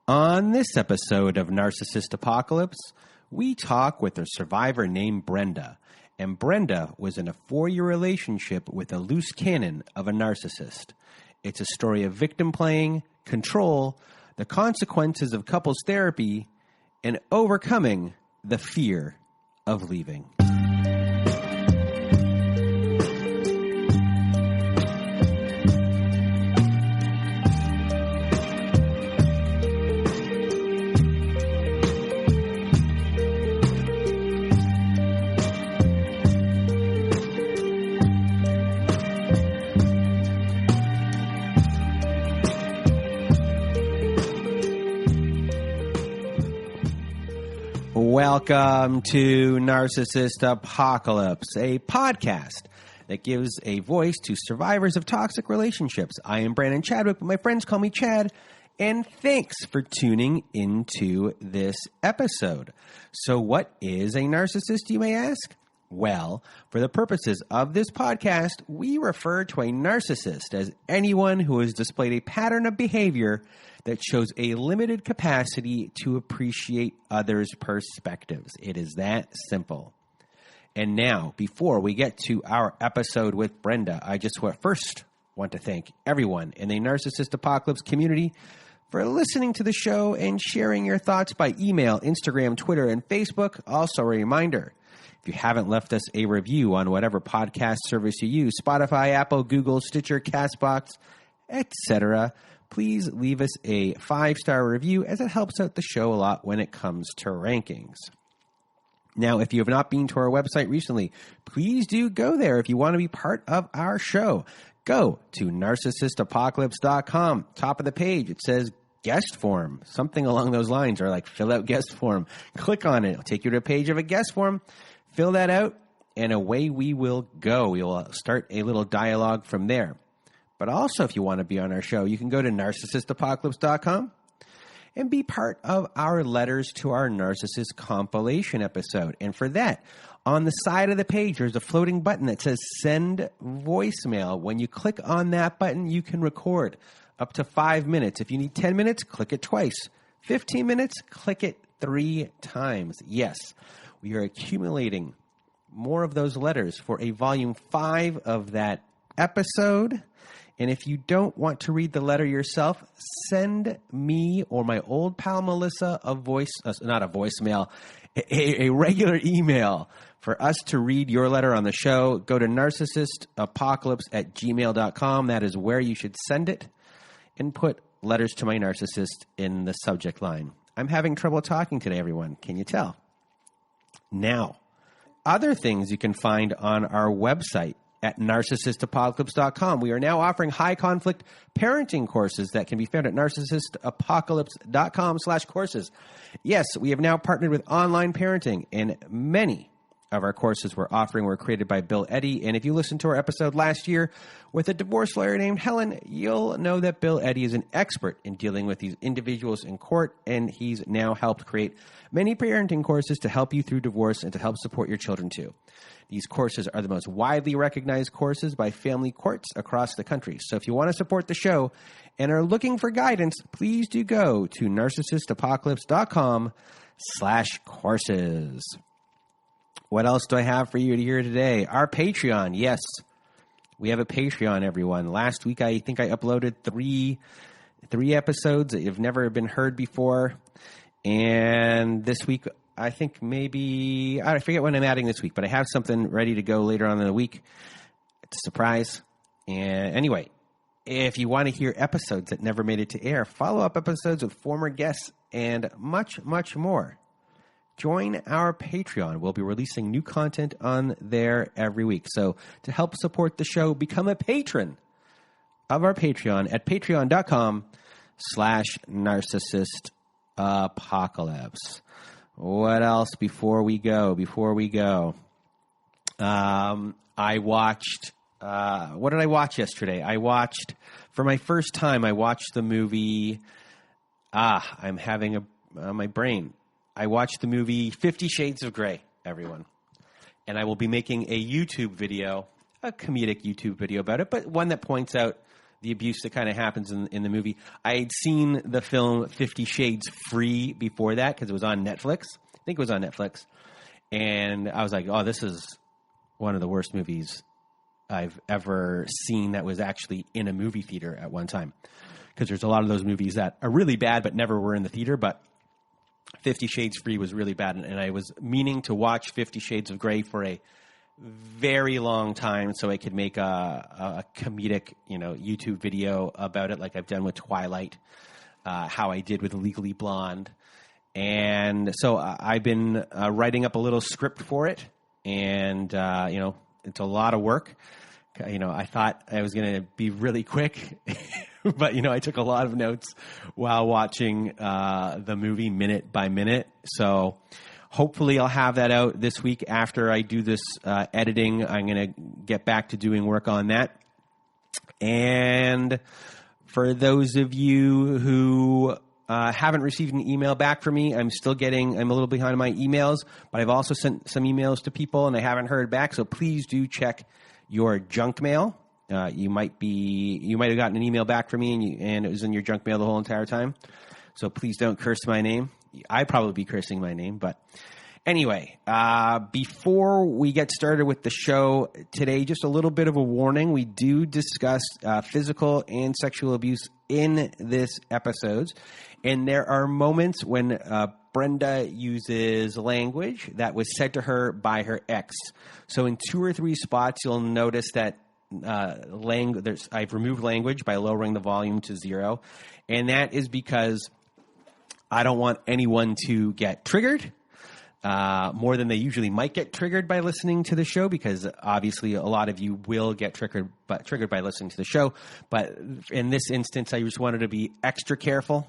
On this episode of Narcissist Apocalypse, we talk with a survivor named Brenda. And Brenda was in a 4-year relationship with a loose cannon of a narcissist. It's a story of victim playing, control, the consequences of couples therapy, and overcoming the fear of leaving. Welcome to Narcissist Apocalypse, a podcast that gives a voice to survivors of toxic relationships. I am Brandon Chadwick, but my friends call me Chad, and thanks for tuning into this episode. So what is a narcissist, you may ask? Well, for the purposes of this podcast, we refer to a narcissist as anyone who has displayed a pattern of behavior that shows a limited capacity to appreciate others' perspectives. It is that simple. And now, before we get to our episode with Brenda, I just first want to thank everyone in the Narcissist Apocalypse community for listening to the show and sharing your thoughts by email, Instagram, Twitter, and Facebook. Also, a reminder, if you haven't left us a review on whatever podcast service you use, Spotify, Apple, Google, Stitcher, CastBox, etc., please leave us a 5-star review as it helps out the show a lot when it comes to rankings. Now, if you have not been to our website recently, please do go there if you want to be part of our show. Go to narcissistapocalypse.com. Top of the page, it says guest form, something along those lines, or like fill out guest form. Click on it. It'll take you to a page of a guest form. Fill that out, and away we will go. We will start a little dialogue from there. But also, if you want to be on our show, you can go to narcissistapocalypse.com and be part of our Letters to Our Narcissist compilation episode. And for that, on the side of the page, there's a floating button that says Send Voicemail. When you click on that button, you can record up to 5 minutes. If you need 10 minutes, click it twice. 15 minutes, click it 3 times. Yes, we are accumulating more of those letters for a volume 5 of that episode. And if you don't want to read the letter yourself, send me or my old pal Melissa a regular email for us to read your letter on the show. Go to narcissistapocalypse@gmail.com. That is where you should send it, and put Letters to My Narcissist in the subject line. I'm having trouble talking today, everyone. Can you tell? Now, other things you can find on our website at narcissistapocalypse.com. We are now offering high-conflict parenting courses that can be found at narcissistapocalypse.com/courses. Yes, we have now partnered with Online Parenting, and many of our courses we're offering were created by Bill Eddy. And if you listened to our episode last year with a divorce lawyer named Helen, you'll know that Bill Eddy is an expert in dealing with these individuals in court, and he's now helped create many parenting courses to help you through divorce and to help support your children too. These courses are the most widely recognized courses by family courts across the country. So if you want to support the show and are looking for guidance, please do go to narcissistapocalypse.com/courses. What else do I have for you to hear today? Our Patreon. Yes, we have a Patreon, everyone. Last week, I think I uploaded three episodes that have never been heard before. And this week, I think maybe, I forget when I'm adding this week, but I have something ready to go later on in the week. It's a surprise. And anyway, if you want to hear episodes that never made it to air, follow-up episodes with former guests, and much, much more, join our Patreon. We'll be releasing new content on there every week. So to help support the show, become a patron of our Patreon at patreon.com/narcissistapocalypse. What else before we go? I watched, what did I watch yesterday? For my first time, I watched the movie, I'm having my brain. I watched the movie 50 Shades of Grey, everyone. And I will be making a YouTube video, a comedic YouTube video about it, but one that points out the abuse that kind of happens in the movie. I had seen the film 50 Shades Free before that because it was on Netflix. I think it was on Netflix. And I was like, oh, this is one of the worst movies I've ever seen that was actually in a movie theater at one time. Because there's a lot of those movies that are really bad but never were in the theater. But 50 Shades Free was really bad. And I was meaning to watch 50 Shades of Grey for a very long time so I could make a comedic, YouTube video about it like I've done with Twilight, how I did with Legally Blonde. And so I've been writing up a little script for it. And, it's a lot of work. I thought I was going to be really quick, but, I took a lot of notes while watching the movie minute by minute. So hopefully I'll have that out this week after I do this editing. I'm going to get back to doing work on that. And for those of you who haven't received an email back from me, I'm a little behind on my emails, but I've also sent some emails to people and I haven't heard back. So please do check your junk mail. You might have gotten an email back from me and it was in your junk mail the whole entire time. So please don't curse my name. I'd probably be cursing my name, but anyway, before we get started with the show today, just a little bit of a warning. We do discuss physical and sexual abuse in this episode, and there are moments when Brenda uses language that was said to her by her ex. So in 2 or 3 spots, you'll notice that I've removed language by lowering the volume to 0, and that is because I don't want anyone to get triggered more than they usually might get triggered by listening to the show, because obviously a lot of you will get triggered by listening to the show. But in this instance, I just wanted to be extra careful,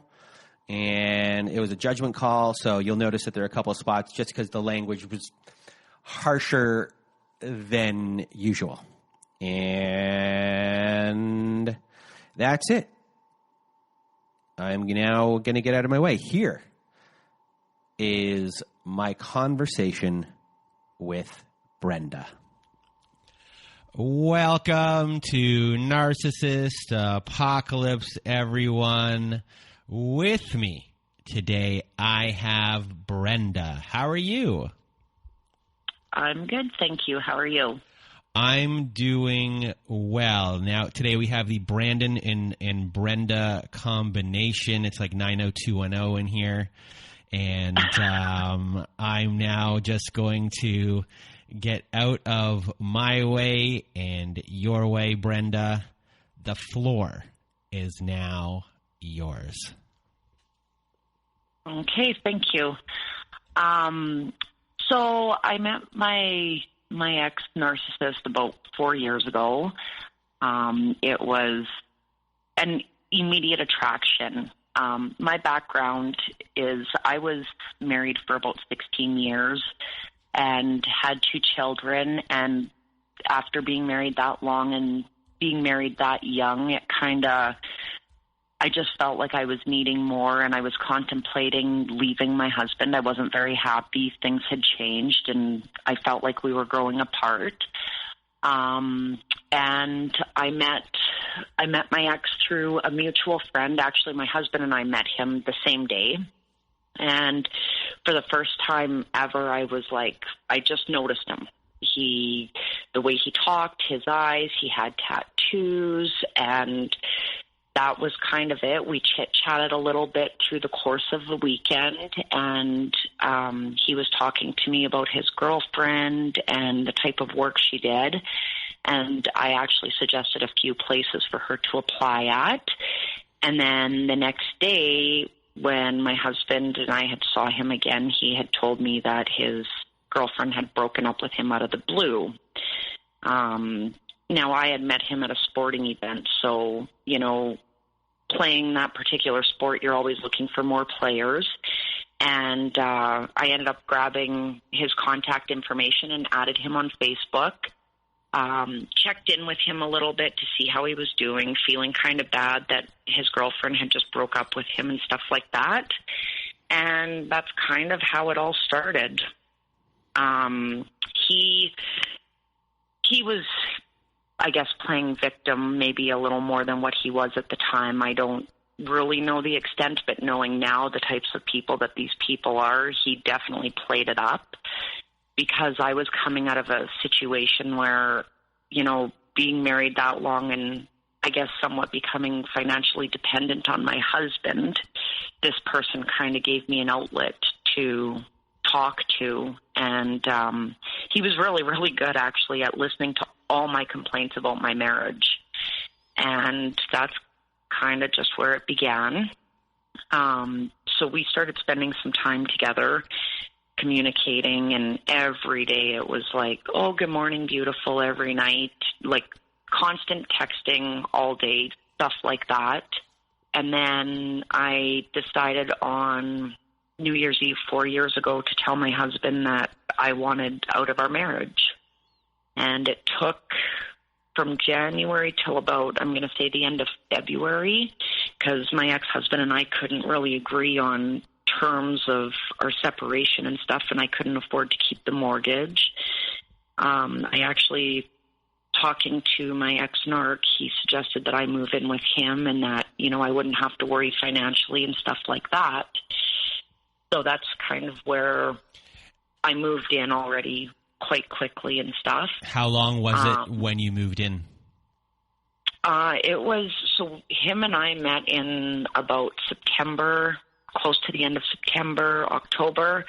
and it was a judgment call. So you'll notice that there are a couple of spots just because the language was harsher than usual. And that's it. I'm now going to get out of my way. Here is my conversation with Brenda. Welcome to Narcissist Apocalypse, everyone. With me today, I have Brenda. How are you? I'm good, thank you. How are you? I'm doing well. Now, today we have the Brandon and Brenda combination. It's like 90210 in here. And I'm now just going to get out of my way and your way, Brenda. The floor is now yours. Okay, thank you. So I met my ex-narcissist about 4 years ago. It was an immediate attraction. My background is I was married for about 16 years and had 2 children. And after being married that long and being married that young, I just felt like I was needing more, and I was contemplating leaving my husband. I wasn't very happy. Things had changed, and I felt like we were growing apart. And I met my ex through a mutual friend. Actually, my husband and I met him the same day. And for the first time ever, I was like, I just noticed him. The way he talked, his eyes, he had tattoos, and that was kind of it. We chit-chatted a little bit through the course of the weekend, and he was talking to me about his girlfriend and the type of work she did. And I actually suggested a few places for her to apply at. And then the next day, when my husband and I had saw him again, he had told me that his girlfriend had broken up with him out of the blue. Now, I had met him at a sporting event, so, playing that particular sport, you're always looking for more players. And I ended up grabbing his contact information and added him on Facebook. Checked in with him a little bit to see how he was doing, feeling kind of bad that his girlfriend had just broke up with him and stuff like that. And that's kind of how it all started. I guess, playing victim maybe a little more than what he was at the time. I don't really know the extent, but knowing now the types of people that these people are, he definitely played it up, because I was coming out of a situation where, being married that long and I guess somewhat becoming financially dependent on my husband, this person kind of gave me an outlet to talk to. And he was really, really good, actually, at listening to all my complaints about my marriage. And that's kind of just where it began. So we started spending some time together, communicating, and every day it was like, oh, good morning, beautiful, every night, like constant texting all day, stuff like that. And then I decided on New Year's Eve 4 years ago to tell my husband that I wanted out of our marriage. And it took from January till about, I'm going to say, the end of February, because my ex-husband and I couldn't really agree on terms of our separation and stuff, and I couldn't afford to keep the mortgage. I actually, talking to my ex-narc, he suggested that I move in with him and that, I wouldn't have to worry financially and stuff like that. So that's kind of where I moved in already quite quickly and stuff. How long was it when you moved in? It was, so him and I met in about September, close to the end of September, October,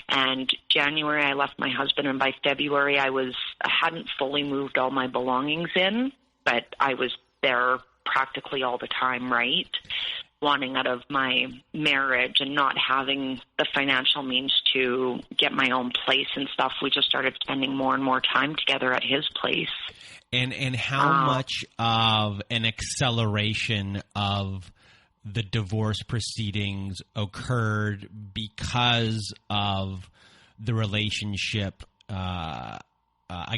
and January I left my husband, and by February I hadn't fully moved all my belongings in, but I was there practically all the time, right? Wanting out of my marriage and not having the financial means to get my own place and stuff, we just started spending more and more time together at his place. And how much of an acceleration of the divorce proceedings occurred because of the relationship, I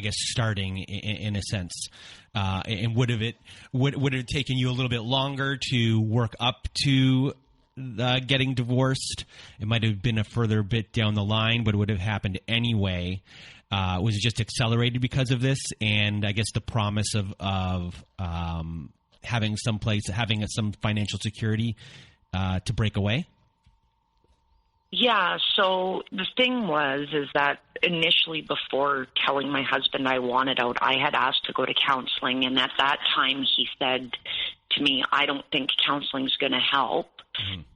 guess, starting in a sense? And would it have taken you a little bit longer to work up to getting divorced? It might have been a further bit down the line, but it would have happened anyway. Was it just accelerated because of this? And I guess the promise of having some financial security to break away? Yeah, so the thing is that initially, before telling my husband I wanted out, I had asked to go to counseling, and at that time he said to me, I don't think counseling's going to help.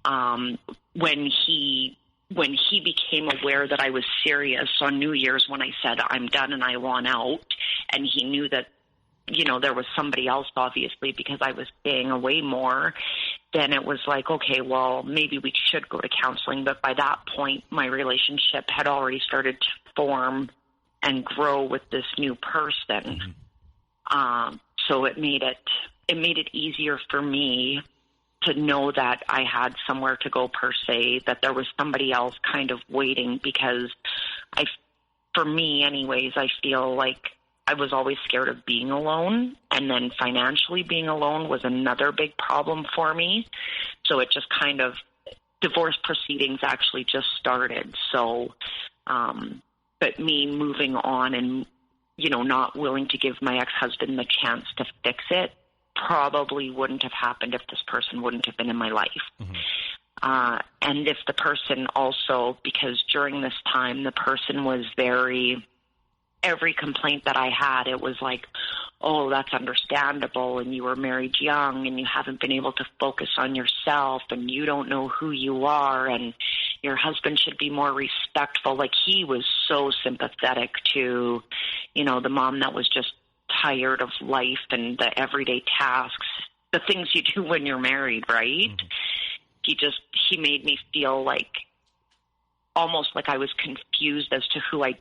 Mm-hmm. When he became aware that I was serious on New Year's, when I said I'm done and I want out, and he knew that, there was somebody else, obviously, because I was staying away more, then it was like, okay, well, maybe we should go to counseling. But by that point, my relationship had already started to form and grow with this new person. Mm-hmm. So it made it easier for me to know that I had somewhere to go, per se, that there was somebody else kind of waiting, because for me anyways, I feel like I was always scared of being alone, and then financially being alone was another big problem for me. So it just kind of, divorce proceedings actually just started. So, but me moving on and, not willing to give my ex-husband the chance to fix it probably wouldn't have happened if this person wouldn't have been in my life. Mm-hmm. And if the person also, because during this time, the person was every complaint that I had, it was like, oh, that's understandable, and you were married young, and you haven't been able to focus on yourself, and you don't know who you are, and your husband should be more respectful. Like, he was so sympathetic to, the mom that was just tired of life and the everyday tasks, the things you do when you're married, right? Mm-hmm. He made me feel like, almost like I was confused as to who I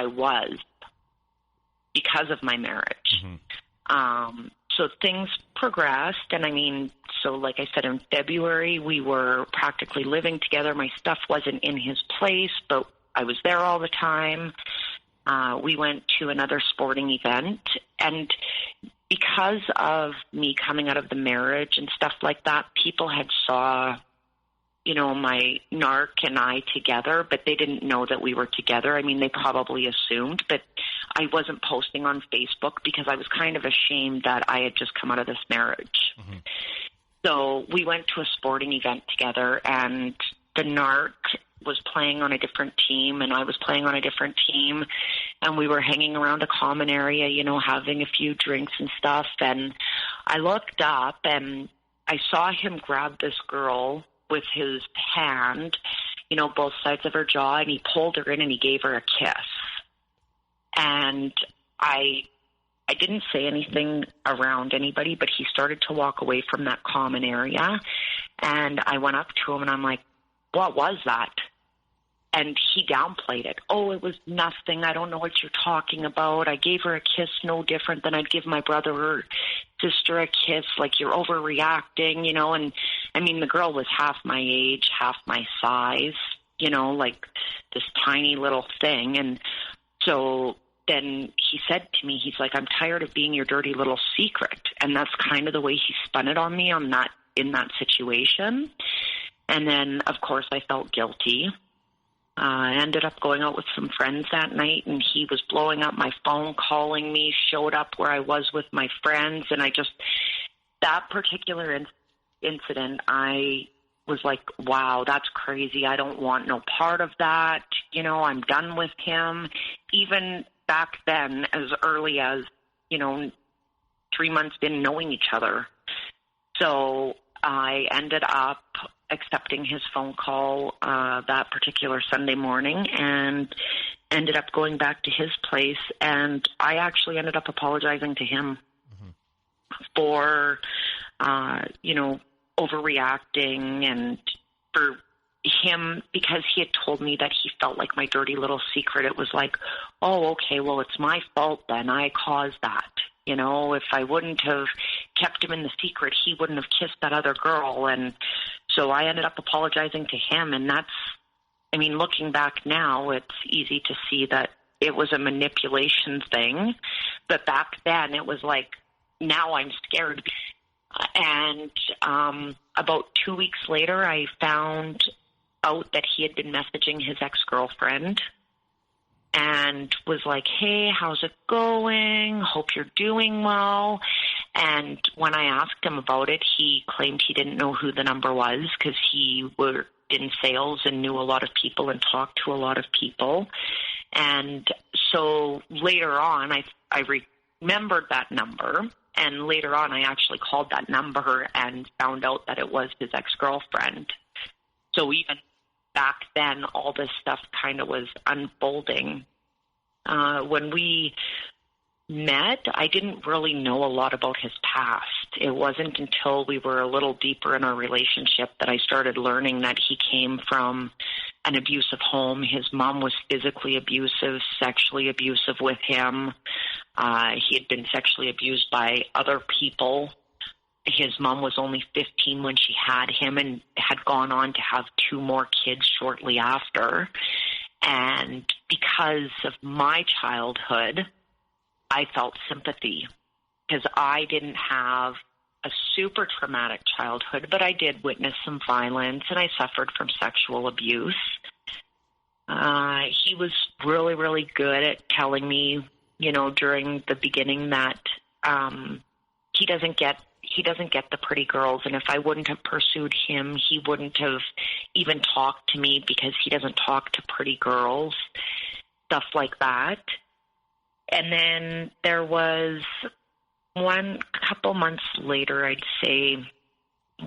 was because of my marriage. Mm-hmm. So things progressed, and so like I said, in February, we were practically living together. My stuff wasn't in his place, but I was there all the time. We went to another sporting event, and because of me coming out of the marriage and stuff like that, people had saw my narc and I together, but they didn't know that we were together. I mean, they probably assumed, but I wasn't posting on Facebook because I was kind of ashamed that I had just come out of this marriage. Mm-hmm. So we went to a sporting event together, and the narc was playing on a different team, and I was playing on a different team, and we were hanging around a common area, having a few drinks and stuff, and I looked up, and I saw him grab this girl with his hand, both sides of her jaw, and he pulled her in and he gave her a kiss. And I didn't say anything around anybody, but he started to walk away from that common area. And I went up to him and I'm like, what was that? And he downplayed it. Oh, it was nothing. I don't know what you're talking about. I gave her a kiss no different than I'd give my brother or sister a kiss. Like, you're overreacting, And I mean, the girl was half my age, half my size, like this tiny little thing. And so then he said to me, he's like, I'm tired of being your dirty little secret. And that's kind of the way he spun it on me in that situation. And then, of course, I felt guilty. I ended up going out with some friends that night, and he was blowing up my phone, calling me, showed up where I was with my friends. And that particular incident, I was like, wow, that's crazy. I don't want no part of that. I'm done with him. Even back then, as early as, 3 months in knowing each other. So I ended up accepting his phone call that particular Sunday morning and ended up going back to his place. And I actually ended up apologizing to him for, overreacting, and for him, because he had told me that he felt like my dirty little secret. It was like, oh, okay, well, it's my fault then. I caused that. If I wouldn't have kept him in the secret, he wouldn't have kissed that other girl. And so I ended up apologizing to him. And looking back now, it's easy to see that it was a manipulation thing. But back then it was like, now I'm scared. And about 2 weeks later, I found out that he had been messaging his ex-girlfriend and was like, hey, how's it going? Hope you're doing well. And when I asked him about it, he claimed he didn't know who the number was because he worked in sales and knew a lot of people and talked to a lot of people. And so later on, I remembered that number. And later on, I actually called that number and found out that it was his ex-girlfriend. So even back then, all this stuff kind of was unfolding. When we met, I didn't really know a lot about his past. It wasn't until we were a little deeper in our relationship that I started learning that he came from an abusive home. His mom was physically abusive, sexually abusive with him. He had been sexually abused by other people. His mom was only 15 when she had him and had gone on to have 2 more kids shortly after. And because of my childhood, I felt sympathy because I didn't have a super traumatic childhood, but I did witness some violence and I suffered from sexual abuse. He was really, really good at telling me, during the beginning that he doesn't get the pretty girls, and if I wouldn't have pursued him, he wouldn't have even talked to me because he doesn't talk to pretty girls, stuff like that. And then there was a couple months later, I'd say,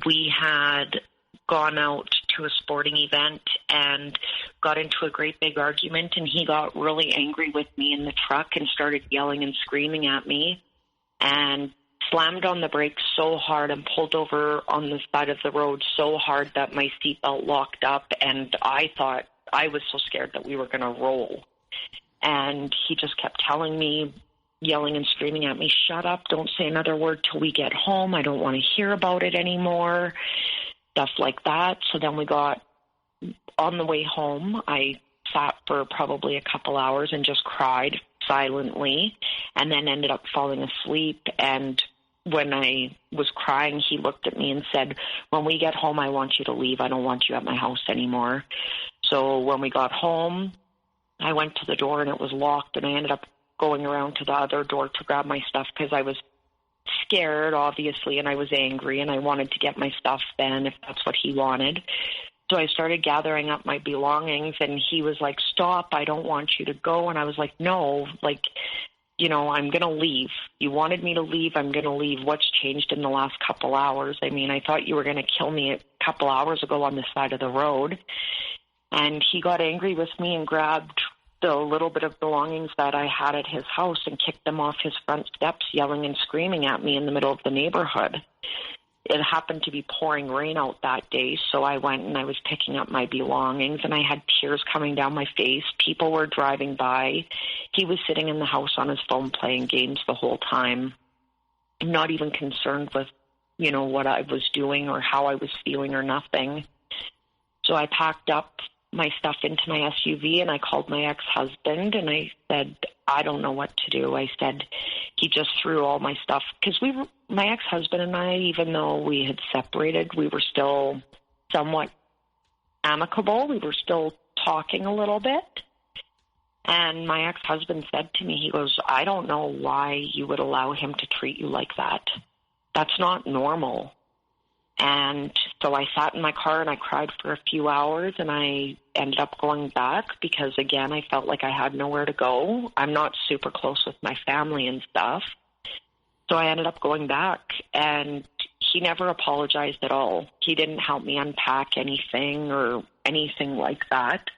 we had gone out to a sporting event and got into a great big argument, and he got really angry with me in the truck and started yelling and screaming at me and slammed on the brakes so hard and pulled over on the side of the road so hard that my seatbelt locked up, and I thought I was so scared that we were going to roll. And he just kept telling me, yelling and screaming at me, shut up, don't say another word till we get home. I don't want to hear about it anymore, stuff like that. So then we got on the way home. I sat for probably a couple hours and just cried silently, and then ended up falling asleep. And when I was crying, he looked at me and said, when we get home, I want you to leave. I don't want you at my house anymore. So when we got home, I went to the door and it was locked, and I ended up going around to the other door to grab my stuff because I was scared, obviously, and I was angry, and I wanted to get my stuff then if that's what he wanted. So I started gathering up my belongings, and he was like, stop, I don't want you to go. And I was like, no, like, you know, I'm going to leave. You wanted me to leave. I'm going to leave. What's changed in the last couple hours? I mean, I thought you were going to kill me a couple hours ago on the side of the road. And he got angry with me and grabbed the little bit of belongings that I had at his house and kicked them off his front steps, yelling and screaming at me in the middle of the neighborhood. It happened to be pouring rain out that day, so I went and I was picking up my belongings, and I had tears coming down my face. People were driving by. He was sitting in the house on his phone playing games the whole time, not even concerned with, you know, what I was doing or how I was feeling or nothing. So I packed up my stuff into my SUV, and I called my ex-husband, and I said, I don't know what to do. I said, he just threw all my stuff, because my ex-husband and I, even though we had separated, we were still somewhat amicable. We were still talking a little bit. And my ex-husband said to me, he goes, I don't know why you would allow him to treat you like that. That's not normal. And so I sat in my car and I cried for a few hours, and I ended up going back because, again, I felt like I had nowhere to go. I'm not super close with my family and stuff. So I ended up going back, and he never apologized at all. He didn't help me unpack anything or anything like that.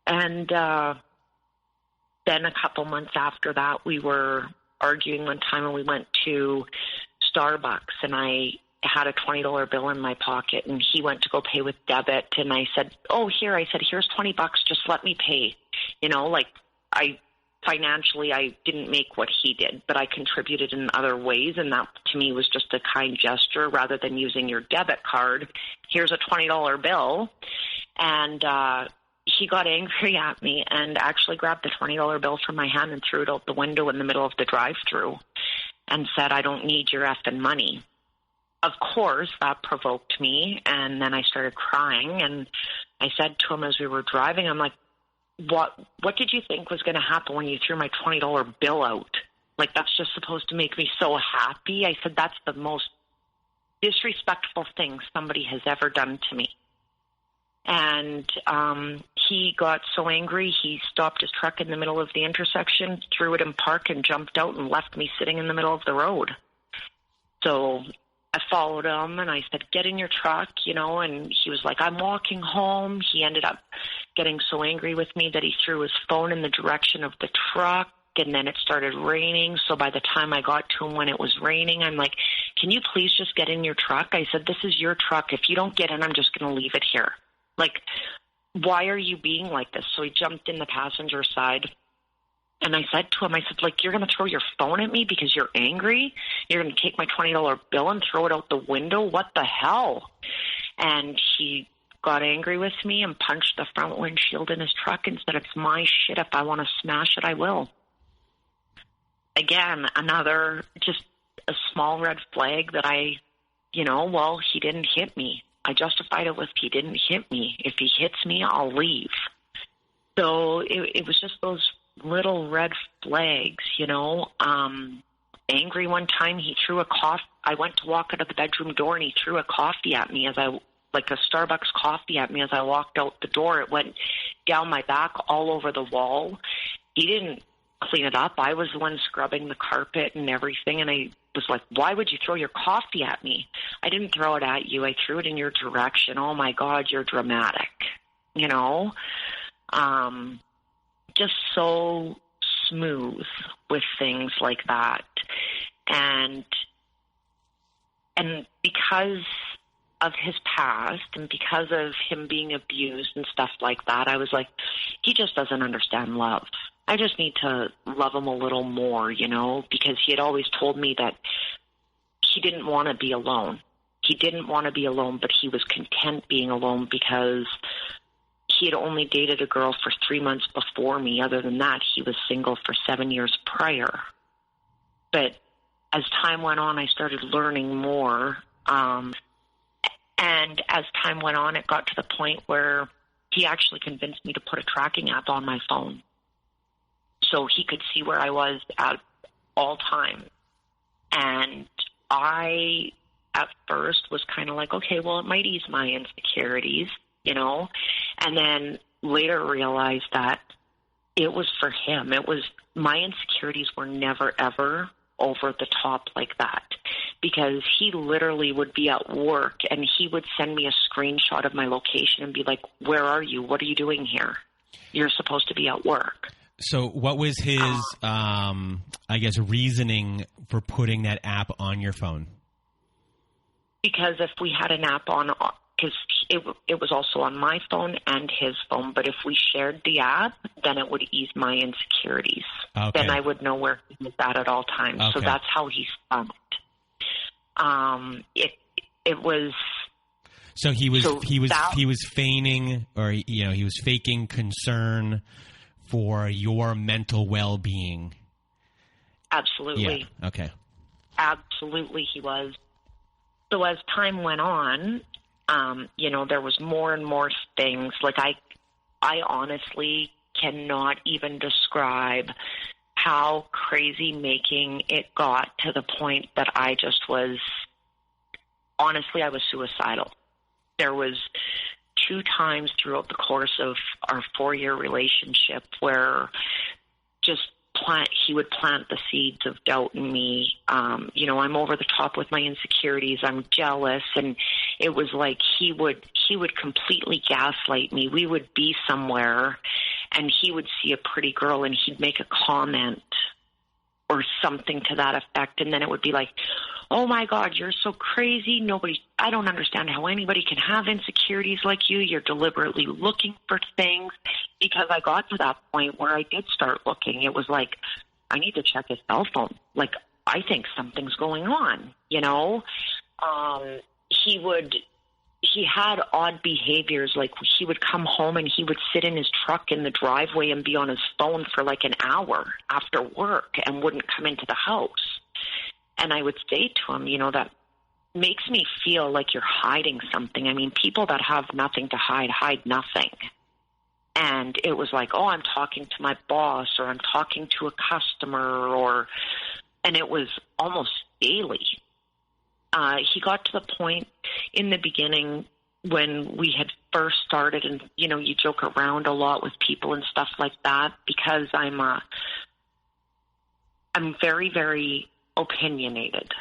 And then a couple months after that, we were arguing one time, and we went to Starbucks, and I had a $20 bill in my pocket, and he went to go pay with debit, and I said, here's $20, just let me pay. You know, like, financially, I didn't make what he did, but I contributed in other ways, and that to me was just a kind gesture rather than using your debit card. Here's a $20 bill, and he got angry at me and actually grabbed the $20 bill from my hand and threw it out the window in the middle of the drive-thru and said, I don't need your effing money. Of course, that provoked me, and then I started crying, and I said to him as we were driving, I'm like, what did you think was going to happen when you threw my $20 bill out? Like, that's just supposed to make me so happy. I said, that's the most disrespectful thing somebody has ever done to me. And he got so angry, he stopped his truck in the middle of the intersection, threw it in park, and jumped out and left me sitting in the middle of the road. So I followed him, and I said, get in your truck, you know, and he was like, I'm walking home. He ended up getting so angry with me that he threw his phone in the direction of the truck, and then it started raining. So by the time I got to him when it was raining, I'm like, can you please just get in your truck? I said, this is your truck. If you don't get in, I'm just going to leave it here. Like, why are you being like this? So he jumped in the passenger side. And I said to him, I said, like, you're going to throw your phone at me because you're angry? You're going to take my $20 bill and throw it out the window? What the hell? And he got angry with me and punched the front windshield in his truck and said, it's my shit. If I want to smash it, I will. Again, another, just a small red flag that he didn't hit me. I justified it with, he didn't hit me. If he hits me, I'll leave. So it was just those little red flags, you know. Angry one time, he threw I went to walk out of the bedroom door, and he threw a coffee at me like a Starbucks coffee at me as I walked out the door. It went down my back all over the wall. He didn't clean it up. I was the one scrubbing the carpet and everything, and I was like, why would you throw your coffee at me? I didn't throw it at you. I threw it in your direction. Oh, my God, you're dramatic, you know. Just so smooth with things like that. And because of his past and because of him being abused and stuff like that, I was like, he just doesn't understand love. I just need to love him a little more, you know, because he had always told me that he didn't want to be alone. He didn't want to be alone, but he was content being alone because he had only dated a girl for 3 months before me. Other than that, he was single for 7 years prior. But as time went on, I started learning more. And as time went on, it got to the point where he actually convinced me to put a tracking app on my phone so he could see where I was at all times. And I, at first, was kind of like, okay, well, it might ease my insecurities, you know, and then later realized that it was for him. It was, my insecurities were never, ever over the top like that, because he literally would be at work and he would send me a screenshot of my location and be like, where are you? What are you doing here? You're supposed to be at work. So what was his, I guess, reasoning for putting that app on your phone? Because if we had an app on, because it was also on my phone and his phone, but if we shared the app, then it would ease my insecurities. Okay. Then I would know where he was at all times. Okay. So that's how he spun it. It was. So he was feigning, or he was faking concern for your mental well-being. Absolutely. Yeah. Okay. Absolutely, he was. So as time went on, there was more and more things. Like I honestly cannot even describe how crazy making it got to the point that I just was, honestly, I was suicidal. There was 2 times throughout the course of our 4-year relationship where just he would plant the seeds of doubt in me. I'm over the top with my insecurities. I'm jealous. And it was like he would completely gaslight me. We would be somewhere and he would see a pretty girl and he'd make a comment or something to that effect. And then it would be like, oh my God, you're so crazy. I don't understand how anybody can have insecurities like you. You're deliberately looking for things. Because I got to that point where I did start looking. It was like, I need to check his cell phone. Like, I think something's going on, He had odd behaviors. Like, he would come home and he would sit in his truck in the driveway and be on his phone for like an hour after work and wouldn't come into the house. And I would say to him, that makes me feel like you're hiding something. I mean, people that have nothing to hide nothing. And it was like, oh, I'm talking to my boss or I'm talking to a customer and it was almost daily. He got to the point in the beginning when we had first started and, you joke around a lot with people and stuff like that because I'm very, very opinionated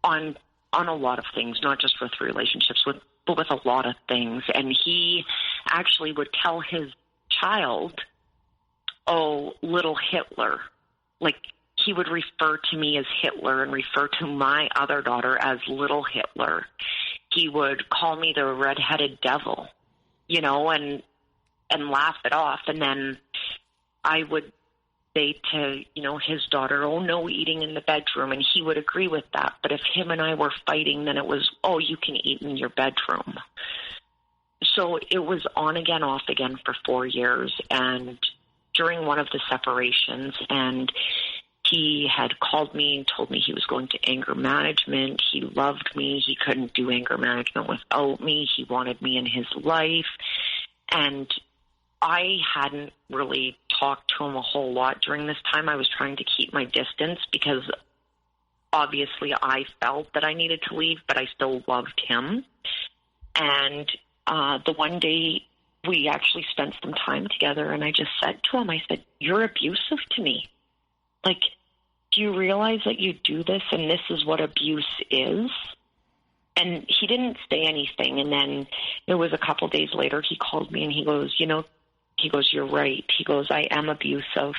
on a lot of things, not just with relationships, but with a lot of things. And he actually would tell his child, oh, little Hitler. Like, he would refer to me as Hitler and refer to my other daughter as little Hitler. He would call me the redheaded devil, and laugh it off. And then I would say to, his daughter, oh, no eating in the bedroom. And he would agree with that. But if him and I were fighting, then it was, oh, you can eat in your bedroom. So it was on again, off again for 4 years. And during one of the separations, and he had called me and told me he was going to anger management. He loved me. He couldn't do anger management without me. He wanted me in his life. And I hadn't really talked to him a whole lot during this time. I was trying to keep my distance because obviously I felt that I needed to leave, but I still loved him. And the one day we actually spent some time together, and I just said to him, I said, you're abusive to me. Like, do you realize that you do this and this is what abuse is? And he didn't say anything. And then it was a couple days later, he called me and he goes, you're right. He goes, I am abusive.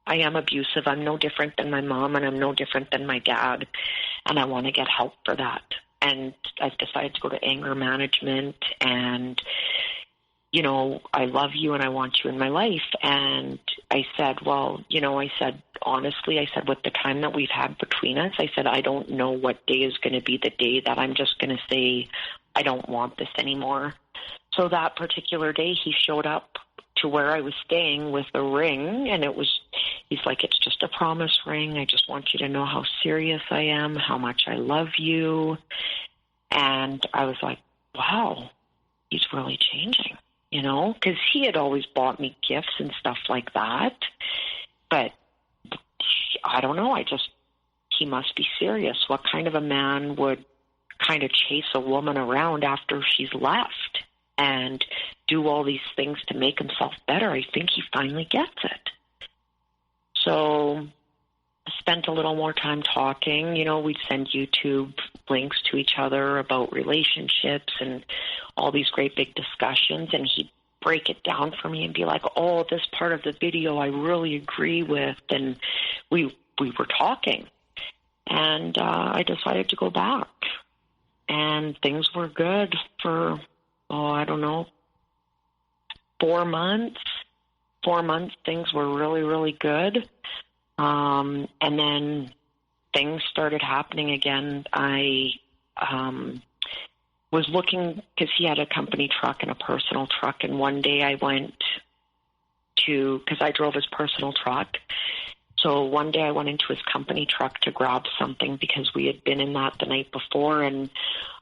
I'm no different than my mom and I'm no different than my dad. And I want to get help for that. And I've decided to go to anger management and, I love you and I want you in my life. And I said, honestly, with the time that we've had between us, I said, I don't know what day is going to be the day that I'm just going to say, I don't want this anymore. So that particular day, he showed up to where I was staying with a ring, and He's like, it's just a promise ring. I just want you to know how serious I am, how much I love you. And I was like, wow, he's really changing, you know, because he had always bought me gifts and stuff like that. But I don't know. He must be serious. What kind of a man would kind of chase a woman around after she's left and do all these things to make himself better? I think he finally gets it. So I spent a little more time talking. You know, we'd send YouTube links to each other about relationships and all these great big discussions, and he'd break it down for me and be like, oh, this part of the video I really agree with, and we were talking. And I decided to go back. And things were good for, 4 months. 4 months, things were really, really good. And then things started happening again. I was looking, because he had a company truck and a personal truck, and one day I went because I drove his personal truck. So one day I went into his company truck to grab something because we had been in that the night before, and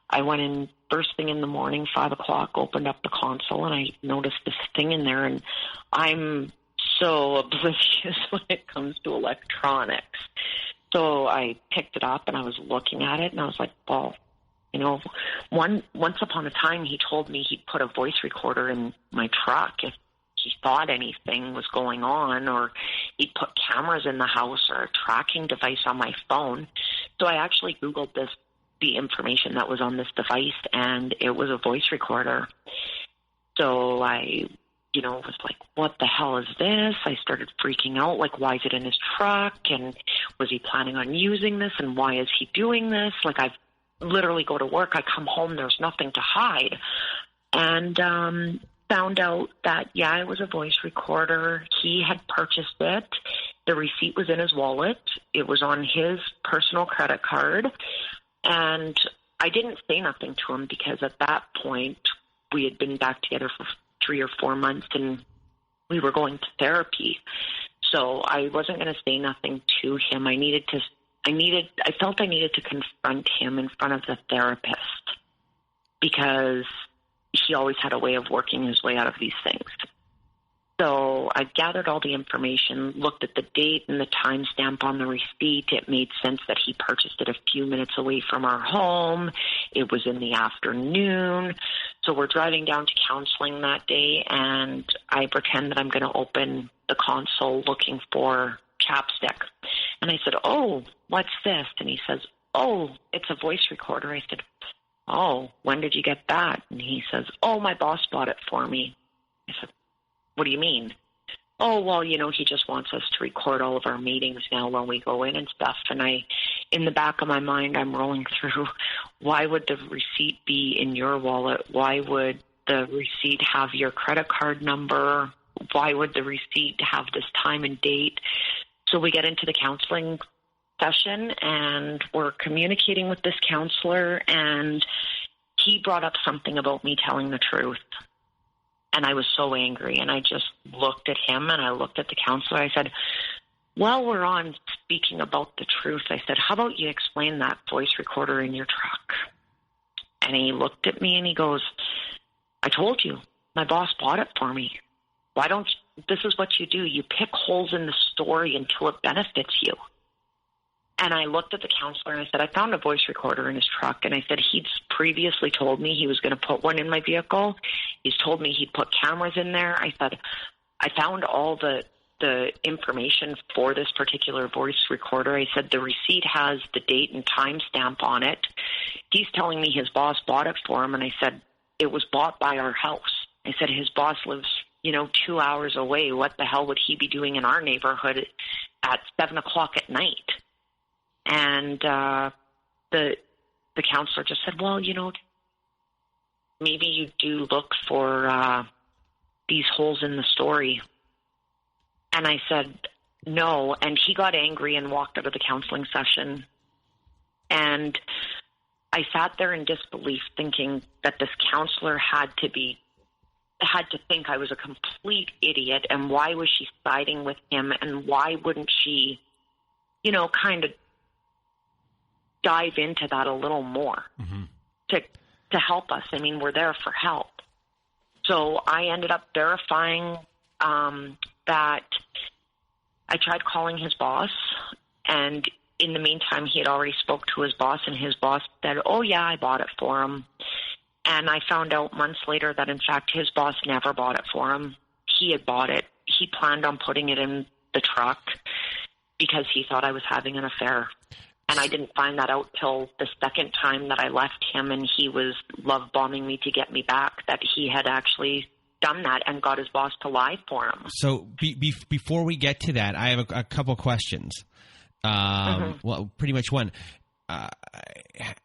I went in first thing in the morning, 5 o'clock, opened up the console, and I noticed this thing in there, and I'm so oblivious when it comes to electronics. So I picked it up, and I was looking at it, and I was like, well, you know, once upon a time he told me he'd put a voice recorder in my truck if he thought anything was going on, or he'd put cameras in the house or a tracking device on my phone. So I actually Googled the information that was on this device, and it was a voice recorder. So I, was like, what the hell is this? I started freaking out, like, why is it in his truck? And was he planning on using this? And why is he doing this? Like, I literally go to work, I come home, there's nothing to hide. And found out that, yeah, it was a voice recorder. He had purchased it. The receipt was in his wallet. It was on his personal credit card. And I didn't say nothing to him because at that point we had been back together for 3 or 4 months and we were going to therapy. So I wasn't going to say nothing to him. I felt I needed to confront him in front of the therapist because he always had a way of working his way out of these things. So I gathered all the information, looked at the date and the timestamp on the receipt. It made sense that he purchased it a few minutes away from our home. It was in the afternoon. So we're driving down to counseling that day, and I pretend that I'm going to open the console looking for chapstick. And I said, oh, what's this? And he says, oh, it's a voice recorder. I said, oh, when did you get that? And he says, oh, my boss bought it for me. I said, what do you mean? Oh, well, he just wants us to record all of our meetings now when we go in and stuff. And in the back of my mind, I'm rolling through, why would the receipt be in your wallet? Why would the receipt have your credit card number? Why would the receipt have this time and date? So we get into the counseling session, and we're communicating with this counselor, and he brought up something about me telling the truth. And I was so angry, and I just looked at him, and I looked at the counselor. I said, while we're on speaking about the truth, I said, how about you explain that voice recorder in your truck? And he looked at me, and he goes, I told you, my boss bought it for me. This is what you do. You pick holes in the story until it benefits you. And I looked at the counselor and I said, I found a voice recorder in his truck. And I said, he'd previously told me he was going to put one in my vehicle. He's told me he'd put cameras in there. I said, I found all the information for this particular voice recorder. I said, the receipt has the date and time stamp on it. He's telling me his boss bought it for him. And I said, it was bought by our house. I said, his boss lives, 2 hours away. What the hell would he be doing in our neighborhood at 7 o'clock at night? And the counselor just said, well, maybe you do look for these holes in the story. And I said, no. And he got angry and walked out of the counseling session. And I sat there in disbelief thinking that this counselor had to be had to think I was a complete idiot, and why was she siding with him, and why wouldn't she, kind of dive into that a little more to help us. I mean, we're there for help. So I ended up verifying that I tried calling his boss, and in the meantime, he had already spoke to his boss, and his boss said, oh, yeah, I bought it for him. And I found out months later that, in fact, his boss never bought it for him. He had bought it. He planned on putting it in the truck because he thought I was having an affair. And I didn't find that out till the second time that I left him and he was love bombing me to get me back, that he had actually done that and got his boss to lie for him. So before we get to that, I have a couple questions. Well, pretty much one.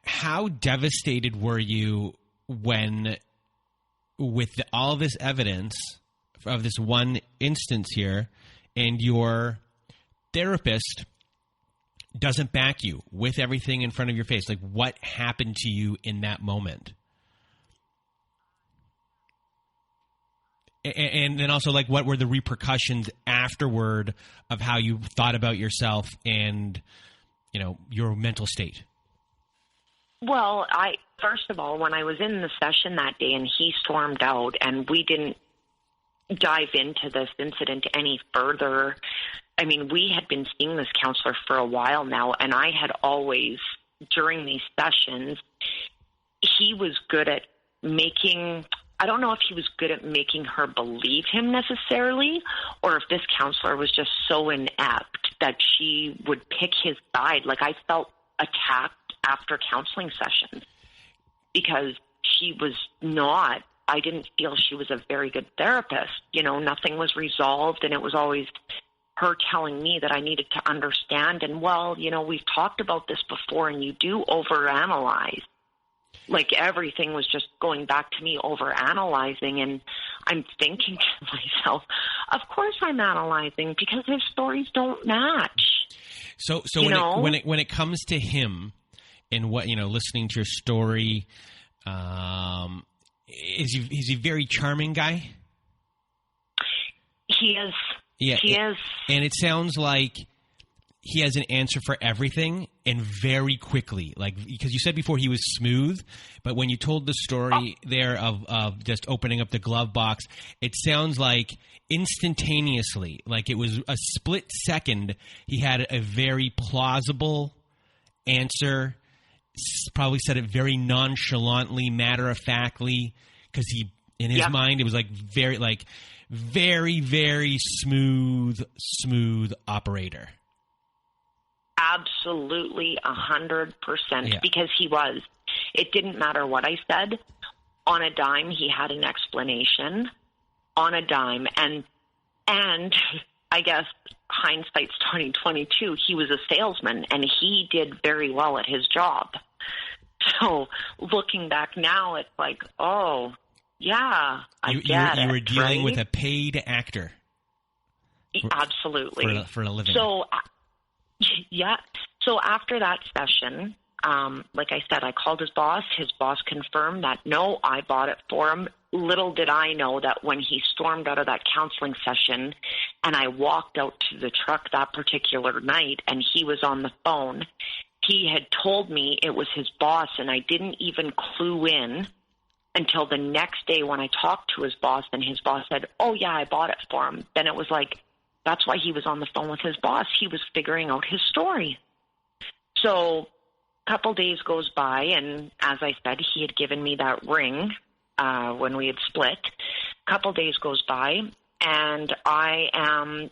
How devastated were you when, with all this evidence of this one instance here, and your therapist doesn't back you with everything in front of your face? Like, what happened to you in that moment? And then also, like, what were the repercussions afterward of how you thought about yourself and, your mental state? Well, first of all, when I was in the session that day and he stormed out and we didn't dive into this incident any further, I mean, we had been seeing this counselor for a while now, and I had always, during these sessions, he was good at I don't know if he was good at making her believe him necessarily, or if this counselor was just so inept that she would pick his side. Like, I felt attacked after counseling sessions because I didn't feel she was a very good therapist. Nothing was resolved, and it was always her telling me that I needed to understand. And, well, we've talked about this before, and you do overanalyze. Like, everything was just going back to me overanalyzing, and I'm thinking to myself, of course I'm analyzing because his stories don't match. So when it comes to him and what, listening to your story, is he a very charming guy? He is. Yeah, he is. And it sounds like he has an answer for everything, and very quickly. Like, because you said before he was smooth, but when you told the story there of just opening up the glove box, it sounds like instantaneously, like it was a split second, he had a very plausible answer, probably said it very nonchalantly, matter-of-factly, because he, in his mind, it was like very, very smooth operator. Absolutely, 100%, because he was. It didn't matter what I said. On a dime, he had an explanation. On a dime. And I guess hindsight's 2022, he was a salesman, and he did very well at his job. So looking back now, it's like, oh, yeah, I get it. You were dealing with a paid actor. Absolutely. For a living. So, yeah. So after that session, like I said, I called his boss. His boss confirmed that, no, I bought it for him. Little did I know that when he stormed out of that counseling session and I walked out to the truck that particular night and he was on the phone, he had told me it was his boss, and I didn't even clue in until the next day when I talked to his boss, and his boss said, oh, yeah, I bought it for him. Then it was like, that's why he was on the phone with his boss. He was figuring out his story. So a couple days goes by, and as I said, he had given me that ring when we had split. A couple days goes by, and I am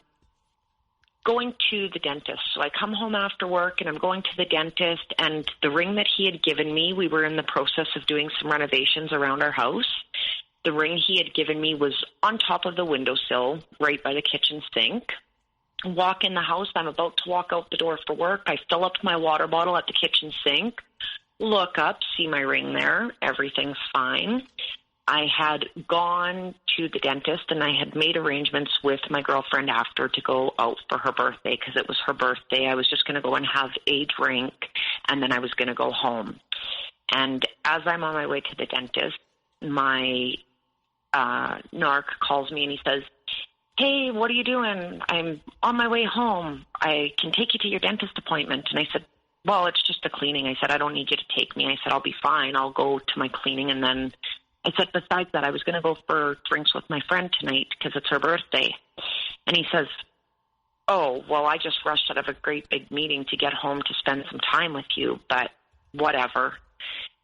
going to the dentist. So I come home after work, and I'm going to the dentist, and the ring that he had given me, we were in the process of doing some renovations around our house. The ring he had given me was on top of the windowsill, right by the kitchen sink. Walk in the house. I'm about to walk out the door for work. I fill up my water bottle at the kitchen sink, look up, see my ring there. Everything's fine. I had gone to the dentist, and I had made arrangements with my girlfriend after to go out for her birthday because it was her birthday. I was just going to go and have a drink, and then I was going to go home. And as I'm on my way to the dentist, my narc calls me and he says, "Hey, what are you doing? I'm on my way home. I can take you to your dentist appointment." And I said, "Well, it's just a cleaning." I said, "I don't need you to take me." I said, "I'll be fine. I'll go to my cleaning." And then I said, besides that, I was going to go for drinks with my friend tonight because it's her birthday. And he says, "Oh, well, I just rushed out of a great big meeting to get home to spend some time with you, but whatever."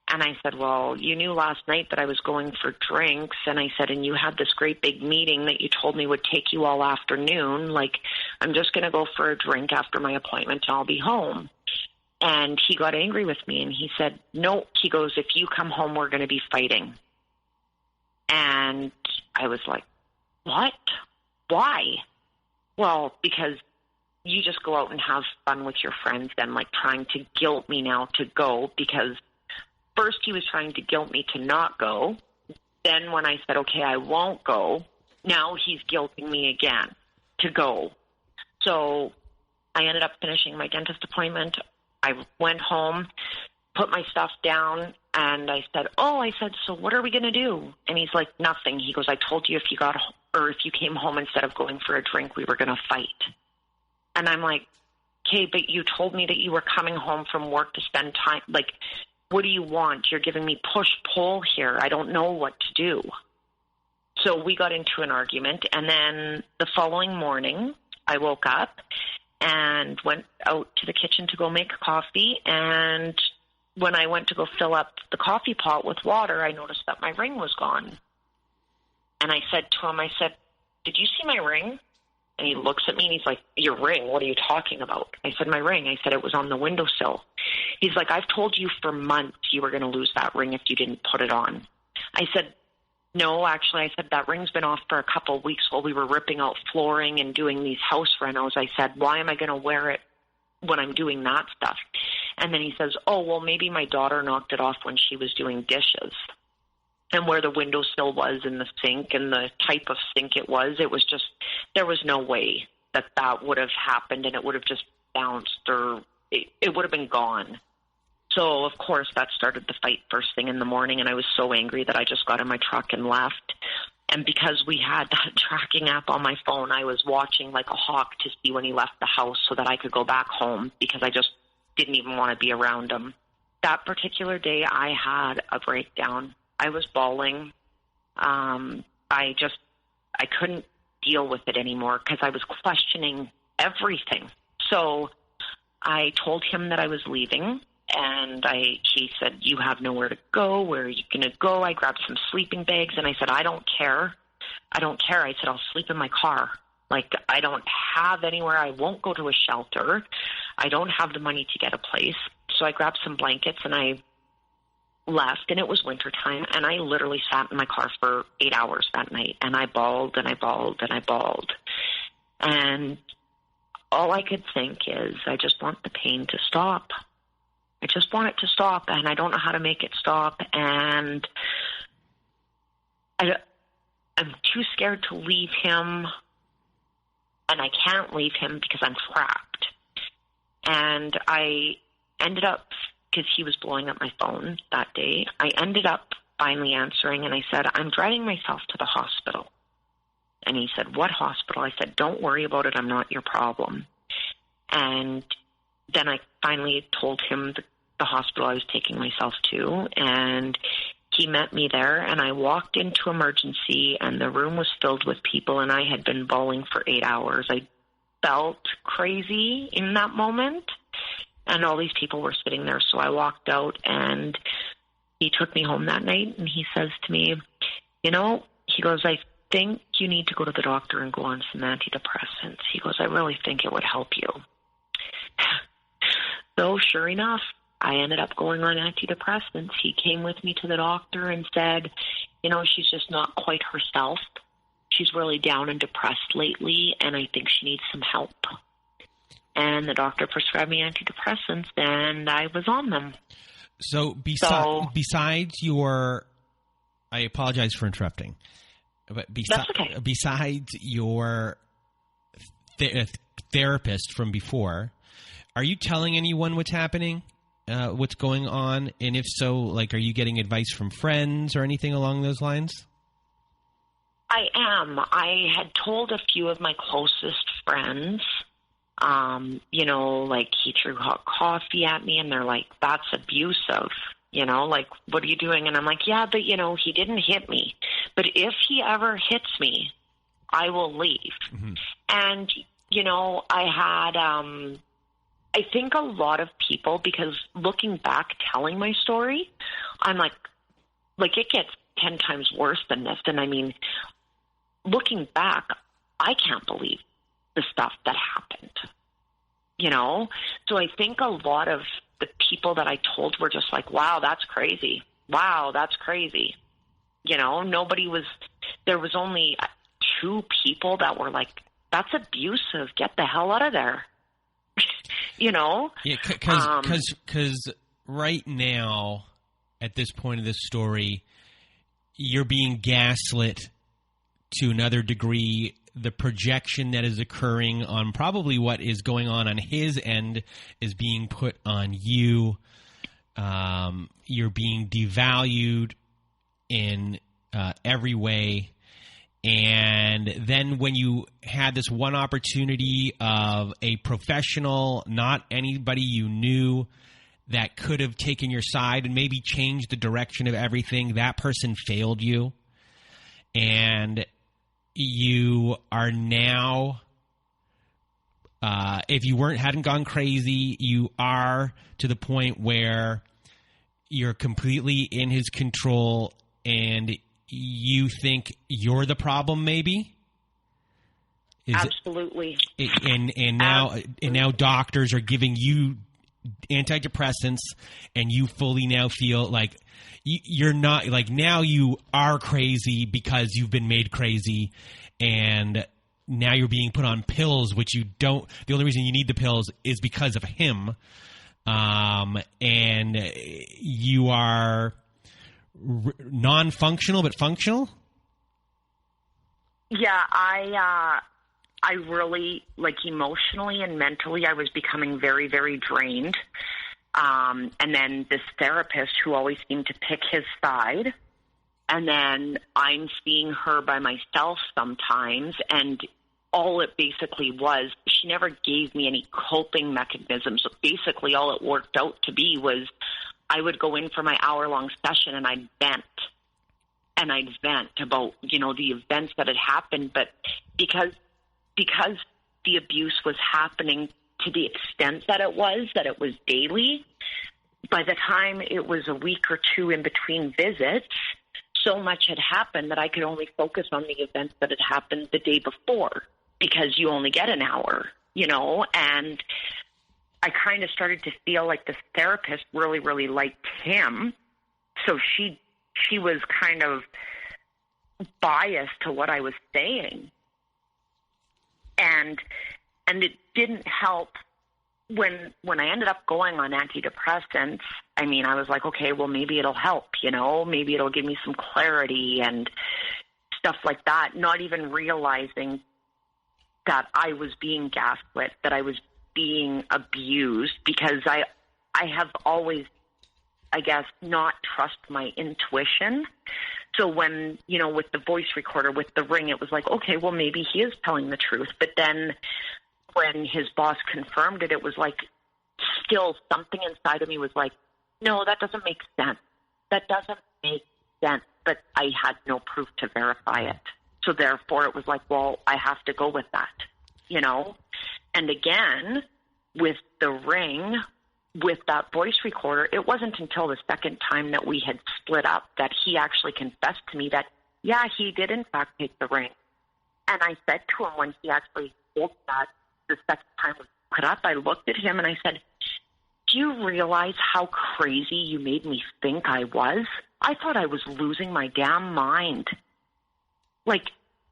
And I said, "Well, you knew last night that I was going for drinks." And I said, "And you had this great big meeting that you told me would take you all afternoon. Like, I'm just going to go for a drink after my appointment and I'll be home." And he got angry with me and he said, "No," he goes, "if you come home, we're going to be fighting." And I was like, "What? Why?" "Well, because you just go out and have fun with your friends and like trying to guilt me now to go, because first he was trying to guilt me to not go. Then when I said, okay, I won't go, now he's guilting me again to go." So I ended up finishing my dentist appointment. I went home, put my stuff down, and I said, "So what are we going to do?" And he's like, "Nothing." He goes, "I told you if you came home instead of going for a drink, we were going to fight." And I'm like, "Okay, but you told me that you were coming home from work to spend time. Like, what do you want? You're giving me push-pull here. I don't know what to do." So we got into an argument, and then the following morning, I woke up and went out to the kitchen to go make coffee, and when I went to go fill up the coffee pot with water, I noticed that my ring was gone. And I said to him, "Did you see my ring?" And he looks at me and he's like, "Your ring? What are you talking about?" I said, "My ring." I said, "It was on the windowsill." He's like, "I've told you for months you were going to lose that ring if you didn't put it on." I said, "No, actually," I said, "that ring's been off for a couple of weeks while we were ripping out flooring and doing these house renos." I said, "Why am I going to wear it when I'm doing that stuff?" And then he says, "Oh, well, maybe my daughter knocked it off when she was doing dishes." And where the windowsill was in the sink and the type of sink it was just, there was no way that would have happened, and it would have just bounced, or it would have been gone. So, of course, that started the fight first thing in the morning, and I was so angry that I just got in my truck and left. And because we had that tracking app on my phone, I was watching like a hawk to see when he left the house so that I could go back home, because I just didn't even want to be around him. That particular day, I had a breakdown. I was bawling. I couldn't deal with it anymore because I was questioning everything. So I told him that I was leaving, and he said, "You have nowhere to go. Where are you going to go?" I grabbed some sleeping bags, and I said, "I don't care. I said, "I'll sleep in my car. Like, I don't have anywhere. I won't go to a shelter. I don't have the money to get a place." So I grabbed some blankets and I left, and it was wintertime, and I literally sat in my car for 8 hours that night, and I bawled and I bawled and I bawled. And all I could think is, I just want the pain to stop. I just want it to stop, and I don't know how to make it stop, and I'm too scared to leave him, and I can't leave him because I'm trapped. And I ended up, because he was blowing up my phone that day, I ended up finally answering, and I said, "I'm driving myself to the hospital." And he said, "What hospital?" I said, "Don't worry about it. I'm not your problem." And then I finally told him the hospital I was taking myself to, and he met me there, and I walked into emergency, and the room was filled with people, and I had been bawling for 8 hours. I felt crazy in that moment, and all these people were sitting there. So I walked out, and he took me home that night, and he says to me, he goes, "I think you need to go to the doctor and go on some antidepressants." He goes, "I really think it would help you." So sure enough, I ended up going on antidepressants. He came with me to the doctor and said, "She's just not quite herself. She's really down and depressed lately, and I think she needs some help." And the doctor prescribed me antidepressants, and I was on them. So besides your, I apologize for interrupting, but that's okay. Besides your therapist from before, are you telling anyone what's happening, what's going on? And if so, are you getting advice from friends or anything along those lines? I am. I had told a few of my closest friends, like he threw hot coffee at me and they're like, that's abusive, like, what are you doing? And I'm like, yeah, but he didn't hit me. But if he ever hits me, I will leave. Mm-hmm. And, I had, I think a lot of people, because looking back, telling my story, I'm like it gets 10 times worse than this. And I mean, looking back, I can't believe the stuff that happened, So I think a lot of the people that I told were just like, wow, that's crazy. Wow, that's crazy. There was only 2 people that were like, that's abusive. Get the hell out of there. Yeah, because right now, at this point of this story, you're being gaslit to another degree. The projection that is occurring on probably what is going on his end is being put on you. You're being devalued in every way. And then when you had this one opportunity of a professional, not anybody you knew, that could have taken your side and maybe changed the direction of everything, that person failed you. And you are now, if you hadn't gone crazy, you are to the point where you're completely in his control and you think you're the problem, maybe? Absolutely. And now doctors are giving you antidepressants, and you fully now feel like you're not, like, now you are crazy because you've been made crazy, and now you're being put on pills, which you don't. The only reason you need the pills is because of him, and you are non-functional but functional. Yeah, I really, like, emotionally and mentally, I was becoming very, very drained. And then this therapist who always seemed to pick his side. And then I'm seeing her by myself sometimes. And all it basically was, she never gave me any coping mechanisms. Basically, all it worked out to be was I would go in for my hour-long session and I'd vent. And I'd vent about, the events that had happened. But because the abuse was happening to the extent that it was daily, by the time it was a week or 2 in between visits, so much had happened that I could only focus on the events that had happened the day before, because you only get an hour, and I kind of started to feel like this therapist really, really liked him. So she was kind of biased to what I was saying. And it didn't help when I ended up going on antidepressants. I mean, I was like, okay, well, maybe it'll help, maybe it'll give me some clarity and stuff like that, not even realizing that I was being gaslit, that I was being abused, because I have always, I guess, not trust my intuition. So when, with the voice recorder, with the ring, it was like, okay, well, maybe he is telling the truth. But then when his boss confirmed it, it was like, still something inside of me was like, no, that doesn't make sense. That doesn't make sense. But I had no proof to verify it. So therefore it was like, well, I have to go with that, And again, with the ring, with that voice recorder, it wasn't until the second time that we had split up that he actually confessed to me that, yeah, he did in fact take the ring. And I said to him when he actually told that the second time we split up, I looked at him and I said, do you realize how crazy you made me think I was? I thought I was losing my damn mind. Like,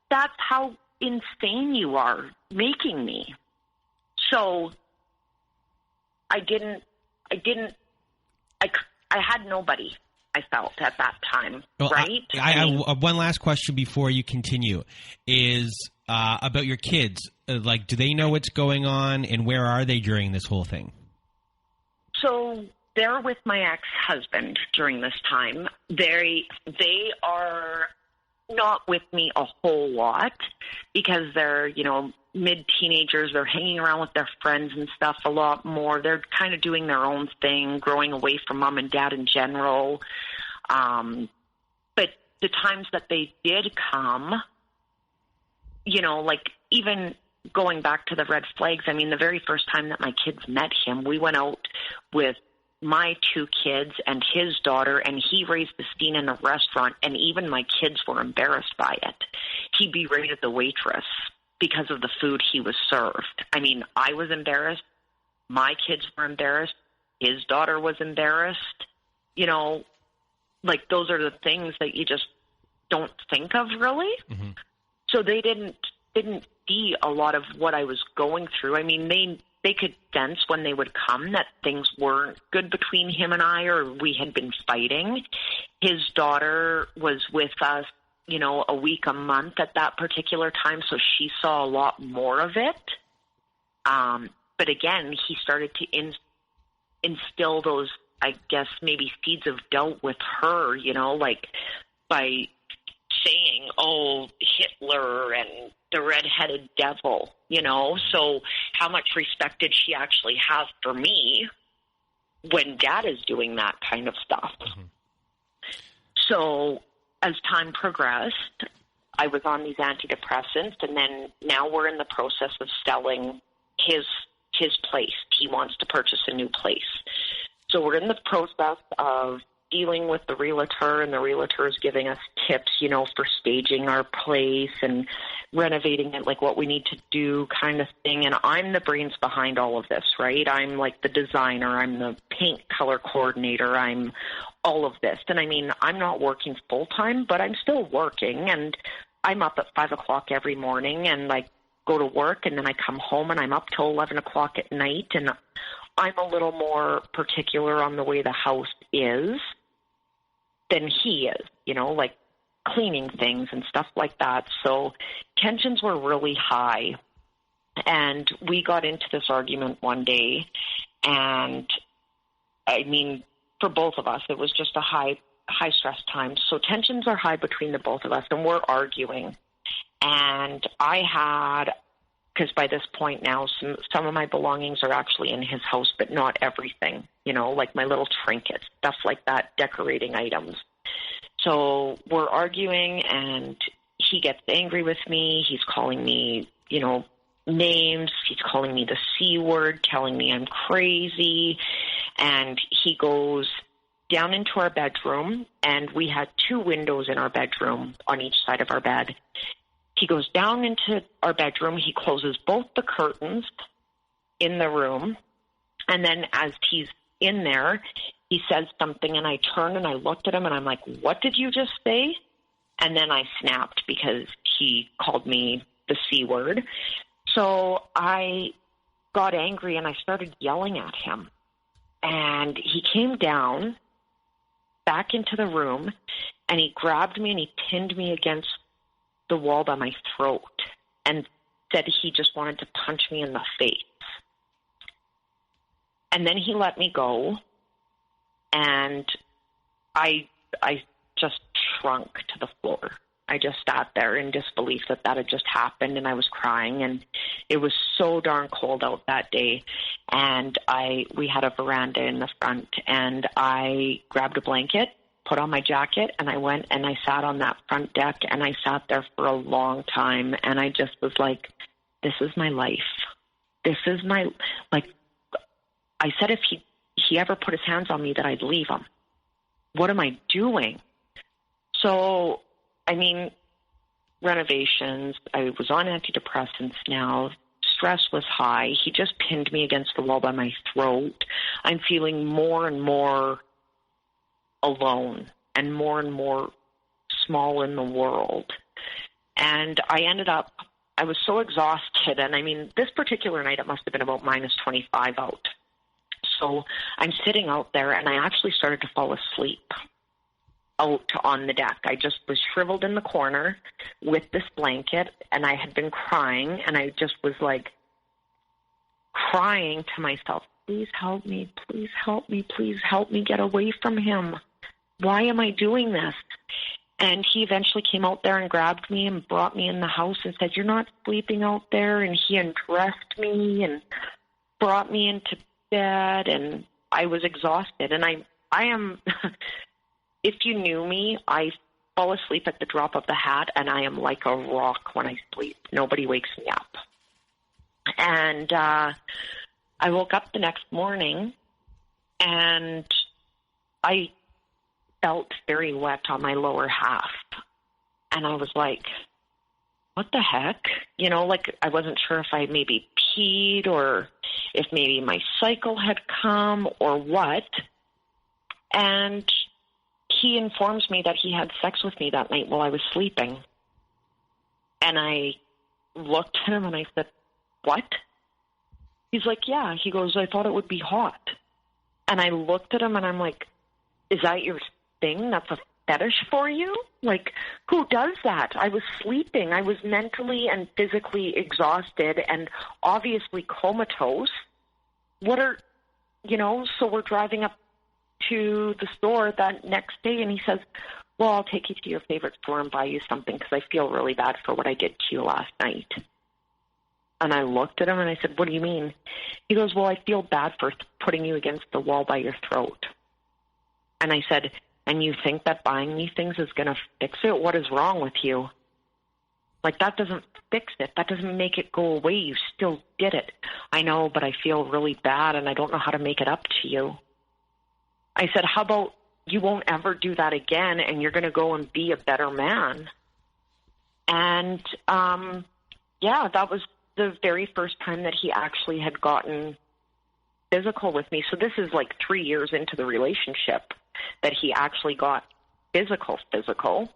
that's how insane you are making me. So I had nobody, I felt, at that time, well, right? I have one last question before you continue, is about your kids. Like, do they know what's going on, and where are they during this whole thing? So they're with my ex-husband during this time. They are not with me a whole lot because they're, you know, mid-teenagers. They're hanging around with their friends and stuff a lot more. They're kind of doing their own thing, growing away from mom and dad in general. But the times that they did come, you know, like even going back to the red flags, I mean, the very first time that my kids met him, we went out with my 2 kids and his daughter, and he raised the scene in the restaurant, and even my kids were embarrassed by it. He berated the waitress because of the food he was served. I mean, I was embarrassed. My kids were embarrassed. His daughter was embarrassed. You know, like those are the things that you just don't think of really. Mm-hmm. So they didn't see a lot of what I was going through. I mean, they could sense when they would come that things weren't good between him and I, or we had been fighting. His daughter was with us, you know, a week, a month at that particular time, so she saw a lot more of it. But again, he started to instill those, I guess, maybe seeds of doubt with her, you know, like by saying, oh, Hitler and the red-headed devil, you know. So how much respect did she actually have for me when dad is doing that kind of stuff? Mm-hmm. So as time progressed, I was on these antidepressants, and then now we're in the process of selling his place. He wants to purchase a new place. So we're in the process of dealing with the realtor, and the realtor is giving us tips, you know, for staging our place and renovating it, like what we need to do kind of thing. And I'm the brains behind all of this, right? I'm like the designer. I'm the paint color coordinator. I'm all of this. And I mean, I'm not working full time, but I'm still working, and I'm up at 5 o'clock every morning, and like go to work, and then I come home and I'm up till 11 o'clock at night. And I'm a little more particular on the way the house is than he is, you know, like cleaning things and stuff like that. So tensions were really high. And we got into this argument one day, and I mean, for both of us, it was just a high stress time. So tensions are high between the both of us, and we're arguing. And I had, because by this point now, some of my belongings are actually in his house, but not everything, you know, like my little trinkets, stuff like that, decorating items. So we're arguing, and he gets angry with me. He's calling me, you know, names. He's calling me the C word, telling me I'm crazy. And he goes down into our bedroom, and we had 2 windows in our bedroom on each side of our bed. He goes down into our bedroom. He closes both the curtains in the room. And then as he's in there, he says something, and I turned and I looked at him, and I'm like, what did you just say? And then I snapped because he called me the C word. So I got angry, and I started yelling at him. And he came down back into the room, and he grabbed me and he pinned me against the wall by my throat and said he just wanted to punch me in the face. And then he let me go, and I just shrunk to the floor. I just sat there in disbelief that had just happened, and I was crying, and it was so darn cold out that day. And we had a veranda in the front, and I grabbed a blanket, put on my jacket, and I went and I sat on that front deck, and I sat there for a long time, and I just was like, this is my life. This is my, like, I said if he ever put his hands on me that I'd leave him. What am I doing? So, I mean, renovations, I was on antidepressants now. Stress was high. He just pinned me against the wall by my throat. I'm feeling more and more alone and more small in the world. And I was so exhausted. And I mean, this particular night, it must have been about minus 25 out. So I'm sitting out there, and I actually started to fall asleep out on the deck. I just was shriveled in the corner with this blanket, and I had been crying, and I just was like crying to myself, please help me, please help me, please help me get away from him. Why am I doing this? And he eventually came out there and grabbed me and brought me in the house and said, "You're not sleeping out there." And he undressed me and brought me into bed, and I was exhausted. And I am, if you knew me, I fall asleep at the drop of the hat, and I am like a rock when I sleep. Nobody wakes me up. And I woke up the next morning, and I felt very wet on my lower half. And I was like, what the heck? You know, like I wasn't sure if I maybe peed or if maybe my cycle had come or what. And he informs me that he had sex with me that night while I was sleeping. And I looked at him and I said, "What?" He's like, "Yeah." He goes, "I thought it would be hot." And I looked at him and I'm like, "Is that your thing? That's a fetish for you? Like, who does that?" I was sleeping. I was mentally and physically exhausted and obviously comatose. So we're driving up to the store that next day, and he says, "Well, I'll take you to your favorite store and buy you something because I feel really bad for what I did to you last night." And I looked at him and I said, "What do you mean?" He goes, "Well, I feel bad for putting you against the wall by your throat." And I said, "And you think that buying me things is going to fix it? What is wrong with you? Like, that doesn't fix it. That doesn't make it go away. You still did it." "I know, but I feel really bad and I don't know how to make it up to you." I said, "How about you won't ever do that again and you're going to go and be a better man?" And, that was the very first time that he actually had gotten physical with me. So this is like 3 years into the relationship that he actually got physical.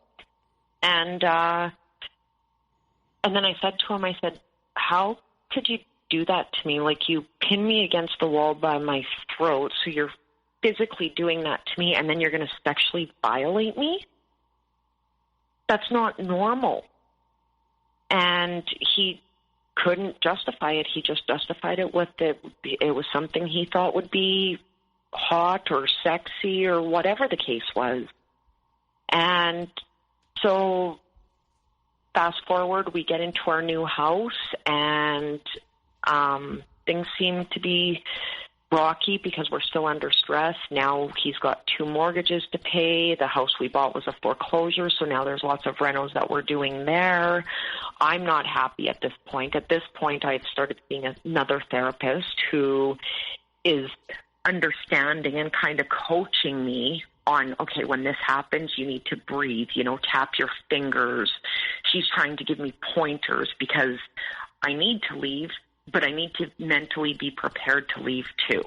And then I said to him, I said, "How could you do that to me? Like, you pin me against the wall by my throat, so you're physically doing that to me, and then you're going to sexually violate me? That's not normal." And he couldn't justify it. He just justified it with it was something he thought would be hot or sexy or whatever the case was. And so fast forward, we get into our new house, and things seem to be rocky because we're still under stress. Now he's got 2 mortgages to pay. The house we bought was a foreclosure, so now there's lots of renos that we're doing there. I'm not happy at this point. At this point, I've started seeing another therapist who is understanding and kind of coaching me on, okay, when this happens, you need to breathe, tap your fingers. She's trying to give me pointers because I need to leave, but I need to mentally be prepared to leave too.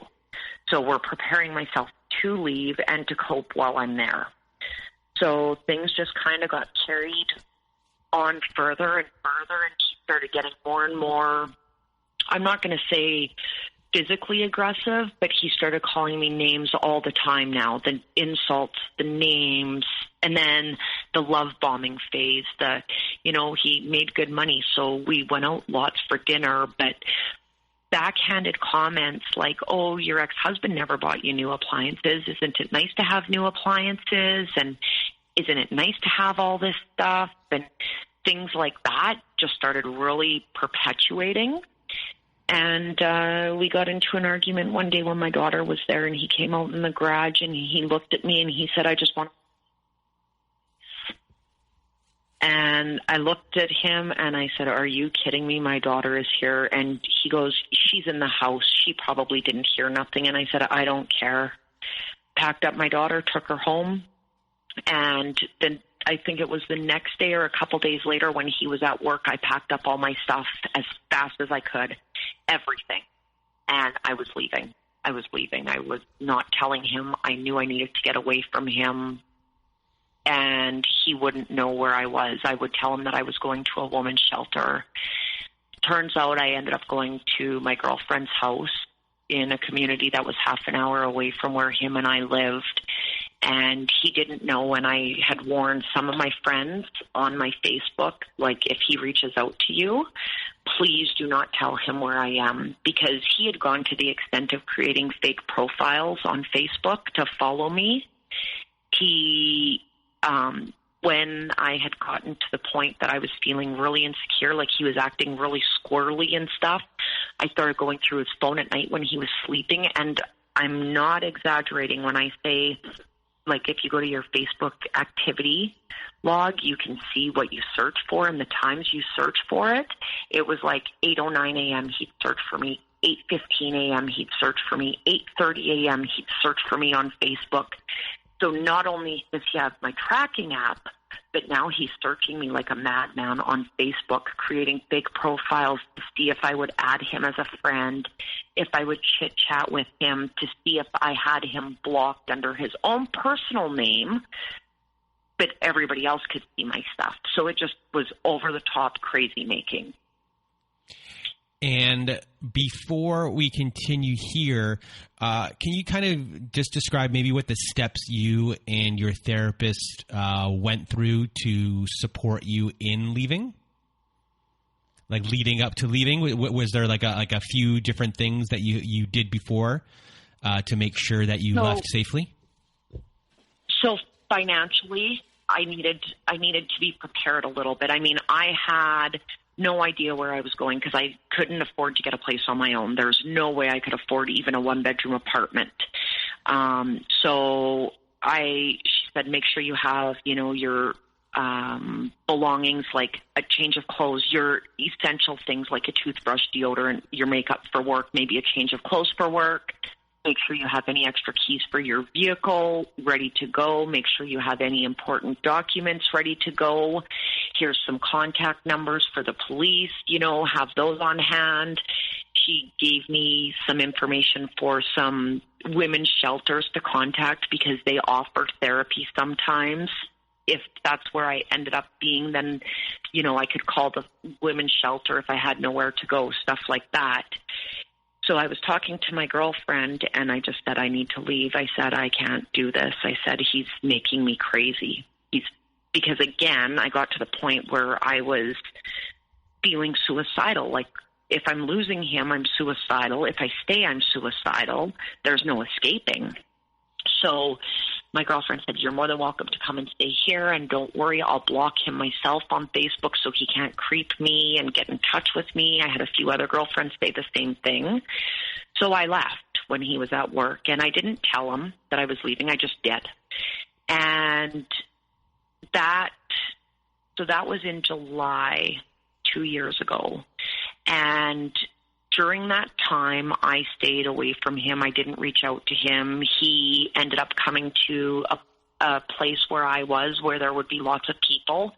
So we're preparing myself to leave and to cope while I'm there. So things just kind of got carried on further and further, and he started getting more and more, I'm not going to say physically aggressive, but he started calling me names all the time now, the insults, the names, and then the love bombing phase. He made good money, so we went out lots for dinner, but backhanded comments like, "Oh, your ex-husband never bought you new appliances. Isn't it nice to have new appliances? And isn't it nice to have all this stuff?" And things like that just started really perpetuating. And we got into an argument one day when my daughter was there, and he came out in the garage and he looked at me and he said, "I just want to." And I looked at him and I said, "Are you kidding me? My daughter is here." And he goes, "She's in the house. She probably didn't hear nothing." And I said, "I don't care." Packed up my daughter, took her home. And then I think it was the next day or a couple days later when he was at work, I packed up all my stuff as fast as I could, everything. And I was leaving. I was not telling him. I knew I needed to get away from him. And he wouldn't know where I was. I would tell him that I was going to a woman's shelter. Turns out I ended up going to my girlfriend's house in a community that was half an hour away from where him and I lived. And he didn't know, and I had warned some of my friends on my Facebook, like, if he reaches out to you, please do not tell him where I am, because he had gone to the extent of creating fake profiles on Facebook to follow me. He when I had gotten to the point that I was feeling really insecure, like he was acting really squirrely and stuff, I started going through his phone at night when he was sleeping. And I'm not exaggerating when I say, like, if you go to your Facebook activity log, you can see what you search for and the times you search for it. It was like 8:09 a.m. he'd search for me. 8:15 a.m. he'd search for me. 8:30 a.m. he'd search for me on Facebook. So not only does he have my tracking app, but now he's searching me like a madman on Facebook, creating fake profiles to see if I would add him as a friend, if I would chit-chat with him, to see if I had him blocked under his own personal name, but everybody else could see my stuff. So it just was over-the-top crazy-making. And before we continue here, can you kind of just describe maybe what the steps you and your therapist went through to support you in leaving? Like leading up to leaving? Was there like a few different things that you did before to make sure that you left safely? So financially, I needed to be prepared a little bit. I mean, I had no idea where I was going because I couldn't afford to get a place on my own. There's no way I could afford even a one-bedroom apartment. So she said, make sure you have, your belongings, like a change of clothes, your essential things like a toothbrush, deodorant, your makeup for work, maybe a change of clothes for work. Make sure you have any extra keys for your vehicle ready to go. Make sure you have any important documents ready to go. Here's some contact numbers for the police, have those on hand. She gave me some information for some women's shelters to contact because they offered therapy sometimes. If that's where I ended up being, then, I could call the women's shelter if I had nowhere to go, stuff like that. So I was talking to my girlfriend, and I just said, I need to leave. I said, I can't do this. I said, he's making me crazy. Because, again, I got to the point where I was feeling suicidal. Like, if I'm losing him, I'm suicidal. If I stay, I'm suicidal. There's no escaping. So my girlfriend said, you're more than welcome to come and stay here, and don't worry, I'll block him myself on Facebook so he can't creep me and get in touch with me. I had a few other girlfriends say the same thing. So I left when he was at work, and I didn't tell him that I was leaving. I just did. And that was in July 2 years ago. And during that time, I stayed away from him. I didn't reach out to him. He ended up coming to a place where I was, where there would be lots of people.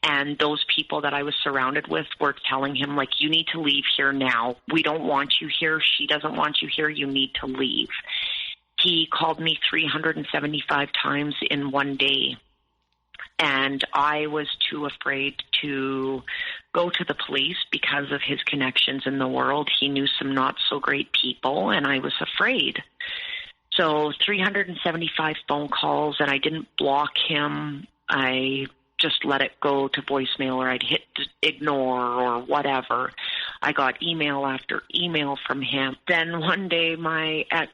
And those people that I was surrounded with were telling him, like, you need to leave here now. We don't want you here. She doesn't want you here. You need to leave. He called me 375 times in one day. And I was too afraid to go to the police because of his connections in the world. He knew some not so great people, and I was afraid. So 375 phone calls, and I didn't block him. I just let it go to voicemail, or I'd hit ignore or whatever. I got email after email from him. Then one day my ex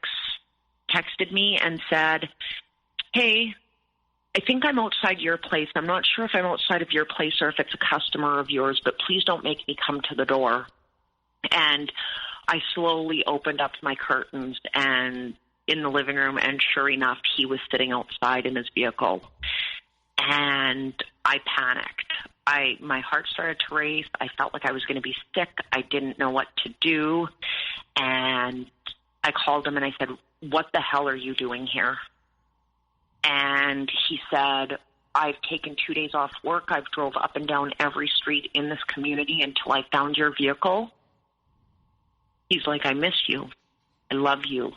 texted me and said, hey, I think I'm outside your place. I'm not sure if I'm outside of your place or if it's a customer of yours, but please don't make me come to the door. And I slowly opened up my curtains and in the living room, and sure enough, he was sitting outside in his vehicle. And I panicked. My heart started to race. I felt like I was going to be sick. I didn't know what to do. And I called him and I said, what the hell are you doing here? And he said, I've taken 2 days off work. I've drove up and down every street in this community until I found your vehicle. He's like, I miss you. I love you.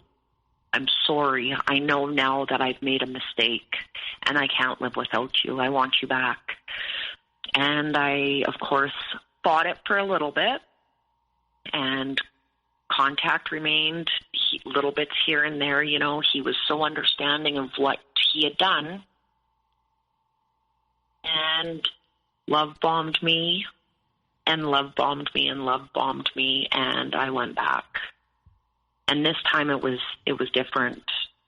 I'm sorry. I know now that I've made a mistake and I can't live without you. I want you back. And I, of course, fought it for a little bit, and contact remained, little bits here and there. He was so understanding of what he had done, and love bombed me and love bombed me and love bombed me, and I went back. And this time it was different.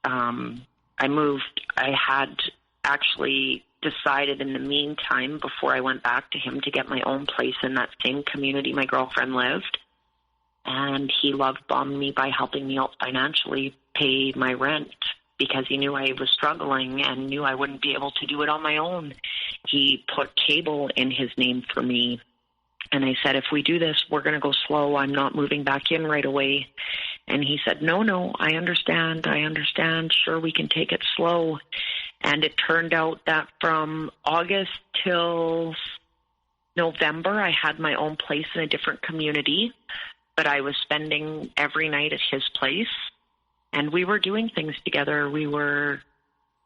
I moved. I had actually decided in the meantime, before I went back to him, to get my own place in that same community my girlfriend lived. And he love-bombed me by helping me out financially pay my rent because he knew I was struggling and knew I wouldn't be able to do it on my own. He put cable in his name for me. And I said, if we do this, we're going to go slow. I'm not moving back in right away. And he said, no, I understand. Sure, we can take it slow. And it turned out that from August till November, I had my own place in a different community, but I was spending every night at his place. And we were doing things together. We were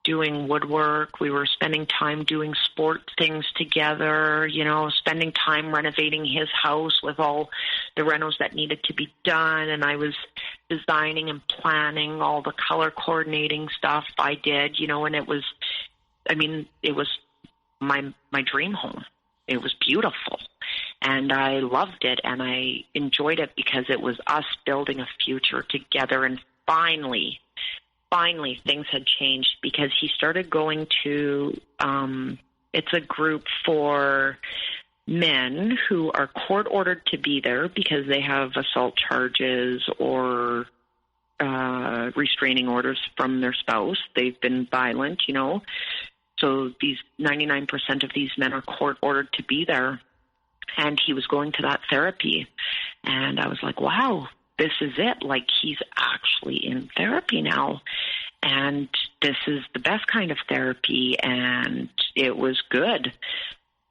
doing woodwork. We were spending time doing sport things together, spending time renovating his house with all the renos that needed to be done. And I was designing and planning all the color coordinating stuff I did, and it was my dream home. It was beautiful. And I loved it and I enjoyed it because it was us building a future together. And finally things had changed because he started going to, it's a group for men who are court ordered to be there because they have assault charges or restraining orders from their spouse. They've been violent, So these 99% of these men are court ordered to be there. And he was going to that therapy. And I was like, wow, this is it. Like, he's actually in therapy now. And this is the best kind of therapy. And it was good.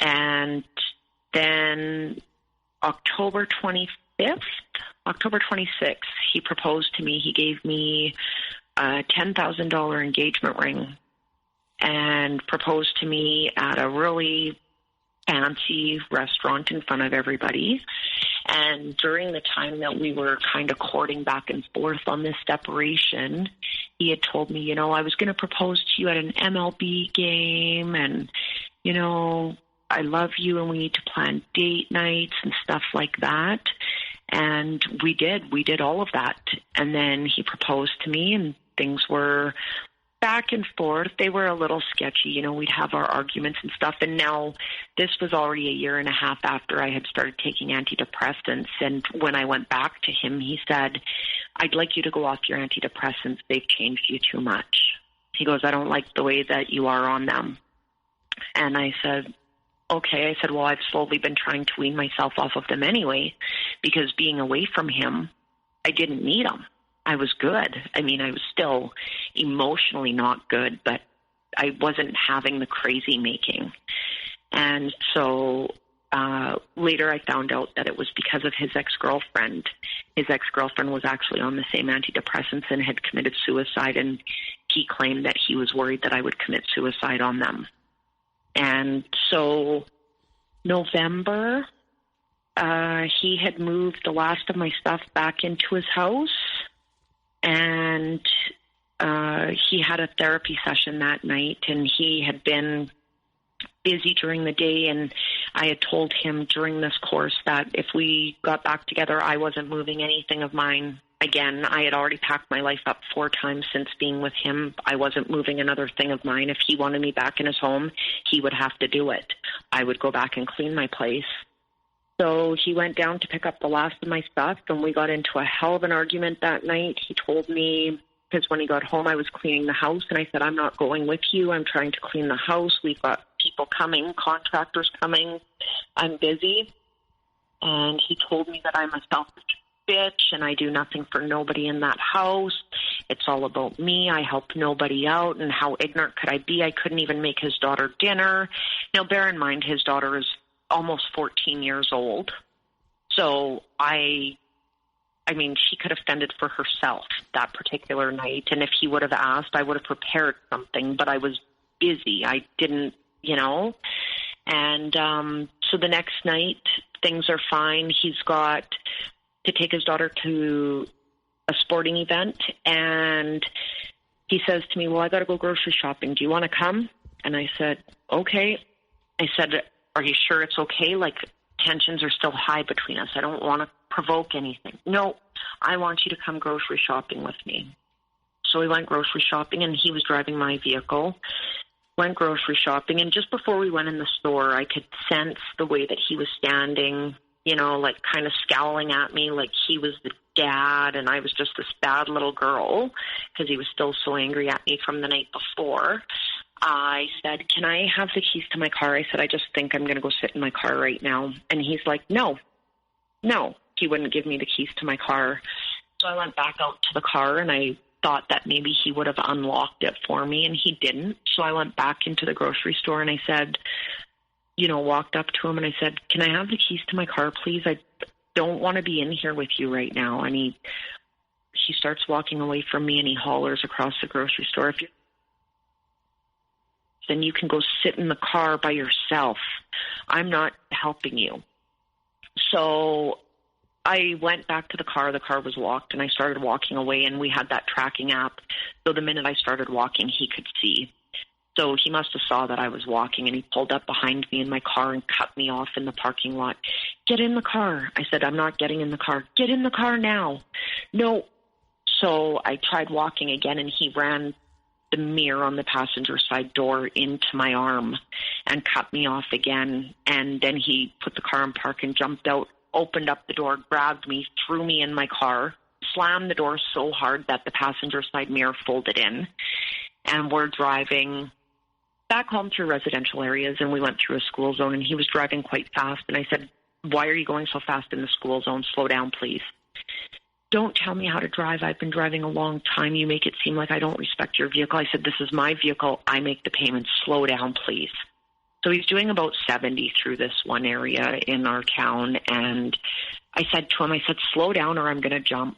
And then October 26th, he proposed to me. He gave me a $10,000 engagement ring and proposed to me at a really fancy restaurant in front of everybody. And during the time that we were kind of courting back and forth on this separation, he had told me, I was going to propose to you at an MLB game and, I love you and we need to plan date nights and stuff like that. And we did all of that. And then he proposed to me and things were back and forth. They were a little sketchy. We'd have our arguments and stuff. And now this was already a year and a half after I had started taking antidepressants. And when I went back to him, he said, I'd like you to go off your antidepressants. They've changed you too much. He goes, I don't like the way that you are on them. And I said, okay. I said, well, I've slowly been trying to wean myself off of them anyway, because being away from him, I didn't need them. I was good. I was still emotionally not good, but I wasn't having the crazy making. And so later I found out that it was because of his ex-girlfriend. His ex-girlfriend was actually on the same antidepressants and had committed suicide, and he claimed that he was worried that I would commit suicide on them. And so November, he had moved the last of my stuff back into his house. And he had a therapy session that night, and he had been busy during the day. And I had told him during this course that if we got back together, I wasn't moving anything of mine. Again, I had already packed my life up 4 times since being with him. I wasn't moving another thing of mine. If he wanted me back in his home, he would have to do it. I would go back and clean my place. So he went down to pick up the last of my stuff, and we got into a hell of an argument that night. He told me, because when he got home, I was cleaning the house, and I said, I'm not going with you. I'm trying to clean the house. We've got people coming, contractors coming. I'm busy. And he told me that I'm a selfish bitch, and I do nothing for nobody in that house. It's all about me. I help nobody out, and how ignorant could I be? I couldn't even make his daughter dinner. Now, bear in mind, his daughter is almost 14 years old. So she could have fended for herself that particular night. And if he would have asked, I would have prepared something, but I was busy. I didn't, And so the next night, things are fine. He's got to take his daughter to a sporting event. And he says to me, well, I got to go grocery shopping. Do you want to come? And I said, okay. I said, are you sure it's okay? Like, tensions are still high between us. I don't want to provoke anything. No, I want you to come grocery shopping with me. So we went grocery shopping, and he was driving my vehicle. went grocery shopping, and just before we went in the store, I could sense the way that he was standing, you know, like kind of scowling at me like he was the dad and I was just this bad little girl because he was still so angry at me from the night before. I said, can I have the keys to my car? I said, I just think I'm going to go sit in my car right now. And he's like, no, he wouldn't give me the keys to my car. So I went back out to the car and I thought that maybe he would have unlocked it for me, and he didn't. So I went back into the grocery store and I said, you know, walked up to him and I said, can I have the keys to my car, please? I don't want to be in here with you right now. And he starts walking away from me and he hollers across the grocery store, if you're then you can go sit in the car by yourself. I'm not helping you. So I went back to the car. The car was locked, and I started walking away, and we had that tracking app. So the minute I started walking, he could see. So he must have saw that I was walking, and he pulled up behind me in my car and cut me off in the parking lot. Get in the car. I said, I'm not getting in the car. Get in the car now. No. So I tried walking again, and he ran the mirror on the passenger side door into my arm and cut me off again. And then he put the car in park and jumped out, opened up the door, grabbed me, threw me in my car, slammed the door so hard that the passenger side mirror folded in. And we're driving back home through residential areas, and we went through a school zone, and he was driving quite fast. And I said, why are you going so fast in the school zone? Slow down, please. Don't tell me how to drive. I've been driving a long time. You make it seem like I don't respect your vehicle. I said, this is my vehicle. I make the payments. Slow down, please. So he's doing about 70 through this one area in our town. And I said to him, I said, slow down or I'm going to jump.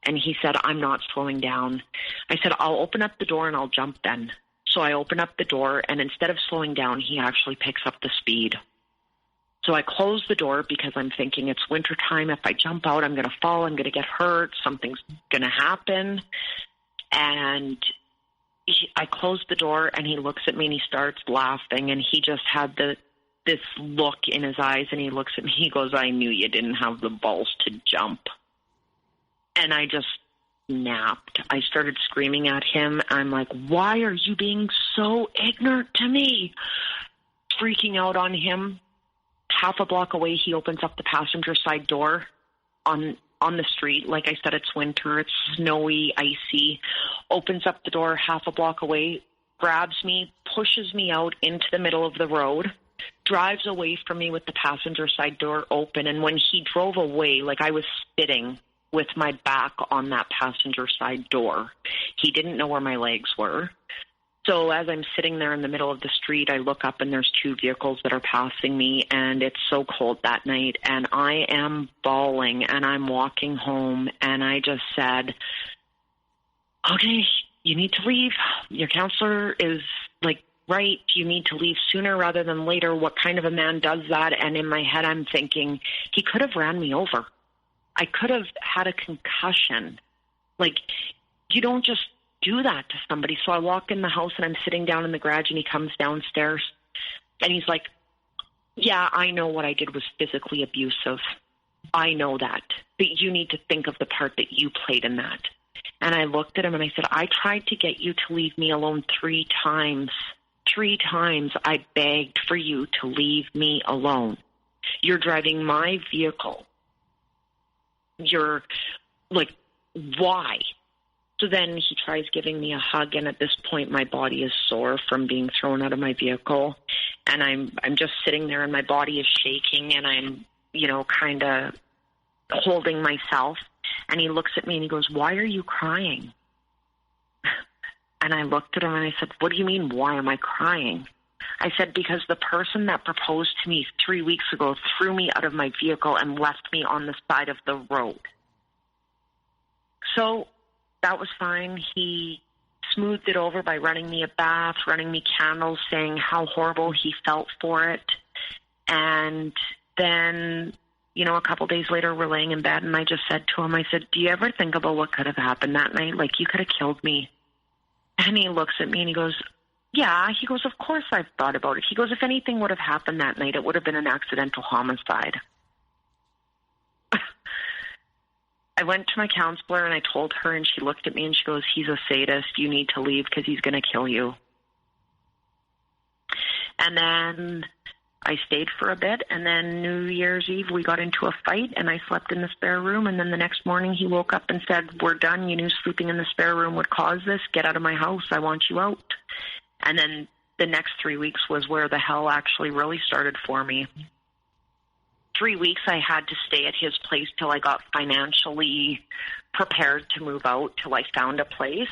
And he said, I'm not slowing down. I said, I'll open up the door and I'll jump then. So I open up the door, and instead of slowing down, he actually picks up the speed. So I close the door because I'm thinking it's wintertime. If I jump out, I'm going to fall. I'm going to get hurt. Something's going to happen. And I close the door, and he looks at me, and he starts laughing. And he just had this look in his eyes, and he looks at me. He goes, I knew you didn't have the balls to jump. And I just snapped. I started screaming at him. I'm like, why are you being so ignorant to me? Freaking out on him. Half a block away, he opens up the passenger side door on the street. Like I said, it's winter. It's snowy, icy. Opens up the door half a block away, grabs me, pushes me out into the middle of the road, drives away from me with the passenger side door open. And when he drove away, like I was sitting with my back on that passenger side door. He didn't know where my legs were. So as I'm sitting there in the middle of the street, I look up and there's two vehicles that are passing me, and it's so cold that night, and I am bawling, and I'm walking home, and I just said, okay, you need to leave. Your counselor is like, right, you need to leave sooner rather than later. What kind of a man does that? And in my head, I'm thinking, he could have ran me over. I could have had a concussion. Like, you don't just do that to somebody. So I walk in the house, and I'm sitting down in the garage, and he comes downstairs, and he's like, yeah, I know what I did was physically abusive. I know that. But you need to think of the part that you played in that. And I looked at him, and I said, I tried to get you to leave me alone 3 times. 3 times I begged for you to leave me alone. You're driving my vehicle. You're like, why? So then he tries giving me a hug, and at this point my body is sore from being thrown out of my vehicle, and I'm just sitting there, and my body is shaking, and I'm, kind of holding myself. And he looks at me and he goes, why are you crying? And I looked at him and I said, what do you mean, why am I crying? I said, because the person that proposed to me 3 weeks ago threw me out of my vehicle and left me on the side of the road. So that was fine. He smoothed it over by running me a bath, running me candles, saying how horrible he felt for it. And then, a couple days later, we're laying in bed, and I just said to him, I said, do you ever think about what could have happened that night? Like, you could have killed me. And he looks at me and he goes, yeah. He goes, of course I've thought about it. He goes, if anything would have happened that night, it would have been an accidental homicide. I went to my counselor and I told her, and she looked at me and she goes, he's a sadist. You need to leave because he's going to kill you. And then I stayed for a bit, and then New Year's Eve we got into a fight, and I slept in the spare room, and then the next morning he woke up and said, "We're done. You knew sleeping in the spare room would cause this. Get out of my house. I want you out." And then the next 3 weeks was where the hell actually really started for me. 3 weeks I had to stay at his place till I got financially prepared to move out, till I found a place.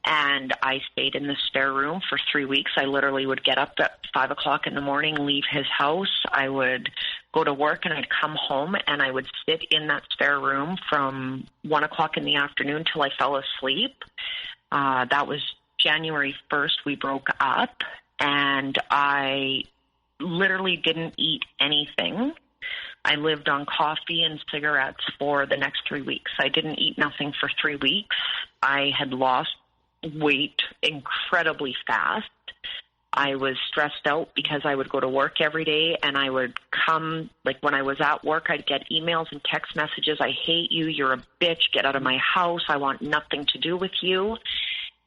And I stayed in the spare room for 3 weeks. I literally would get up at 5 o'clock in the morning, leave his house. I would go to work, and I'd come home, and I would sit in that spare room from 1 o'clock in the afternoon till I fell asleep. That was January 1st. We broke up, and I literally didn't eat anything. I lived on coffee and cigarettes for the next 3 weeks. I didn't eat nothing for 3 weeks. I had lost weight incredibly fast. I was stressed out because I would go to work every day, and I would come, like when I was at work, I'd get emails and text messages. "I hate you. You're a bitch. Get out of my house. I want nothing to do with you."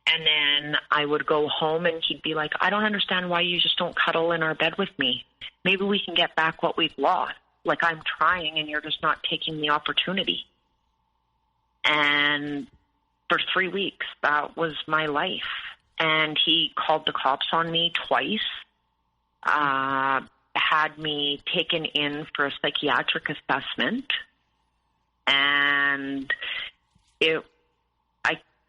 And then I would go home, and he'd be like, "I don't understand why you just don't cuddle in our bed with me. Maybe we can get back what we've lost. Like, I'm trying, and you're just not taking the opportunity." And for 3 weeks, that was my life. And he called the cops on me twice, had me taken in for a psychiatric assessment. And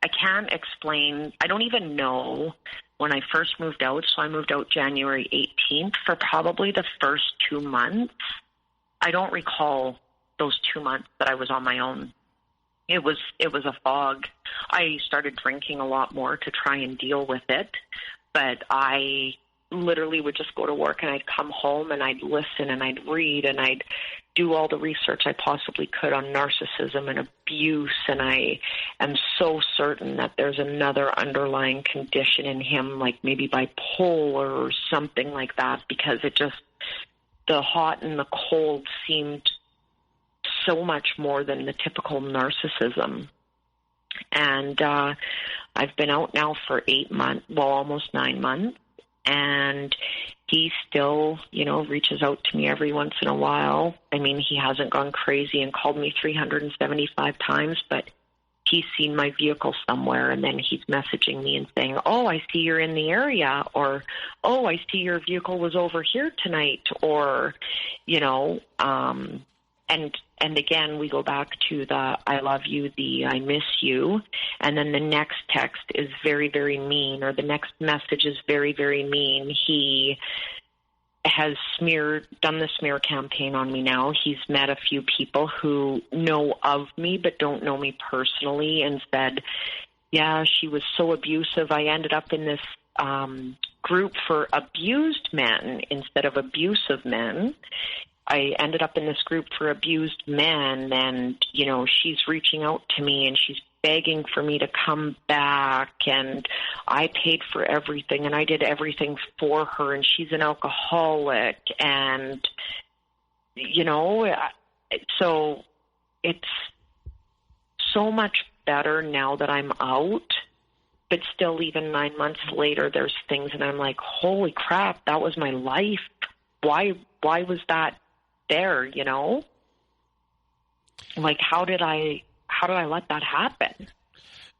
I can't explain. I don't even know when I first moved out. So I moved out January 18th. For probably the first 2 months, I don't recall those 2 months that I was on my own. It was a fog. I started drinking a lot more to try and deal with it, but I literally would just go to work, and I'd come home, and I'd listen, and I'd read, and I'd do all the research I possibly could on narcissism and abuse, and I am so certain that there's another underlying condition in him, like maybe bipolar or something like that, because the hot and the cold seemed so much more than the typical narcissism. And I've been out now for 8 months, well, almost 9 months, and he still, reaches out to me every once in a while. I mean, he hasn't gone crazy and called me 375 times, but he's seen my vehicle somewhere, and then he's messaging me and saying, "Oh, I see you're in the area," or, "Oh, I see your vehicle was over here tonight," or, and again, we go back to the "I love you," the "I miss you," and then the next text is very, very mean, or the next message is very, very mean. He has done the smear campaign on me now. He's met a few people who know of me but don't know me personally, and said, "Yeah, she was so abusive. I ended up in this group for abused men instead of abusive men. I ended up in this group for abused men, and, she's reaching out to me, and she's begging for me to come back, and I paid for everything, and I did everything for her, and she's an alcoholic," and, so it's so much better now that I'm out, but still, even 9 months later, there's things, and I'm like, holy crap, that was my life. Why was that there, Like, how did I let that happen?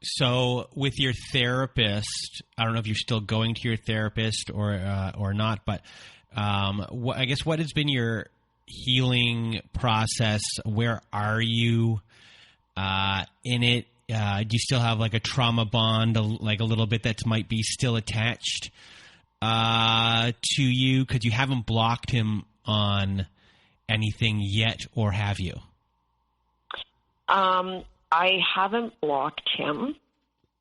So with your therapist, I don't know if you're still going to your therapist or not, but I guess what has been your healing process? Where are you in it? Do you still have like a trauma bond, like a little bit that might be still attached to you? Because you haven't blocked him on anything yet, or have you? I haven't blocked him.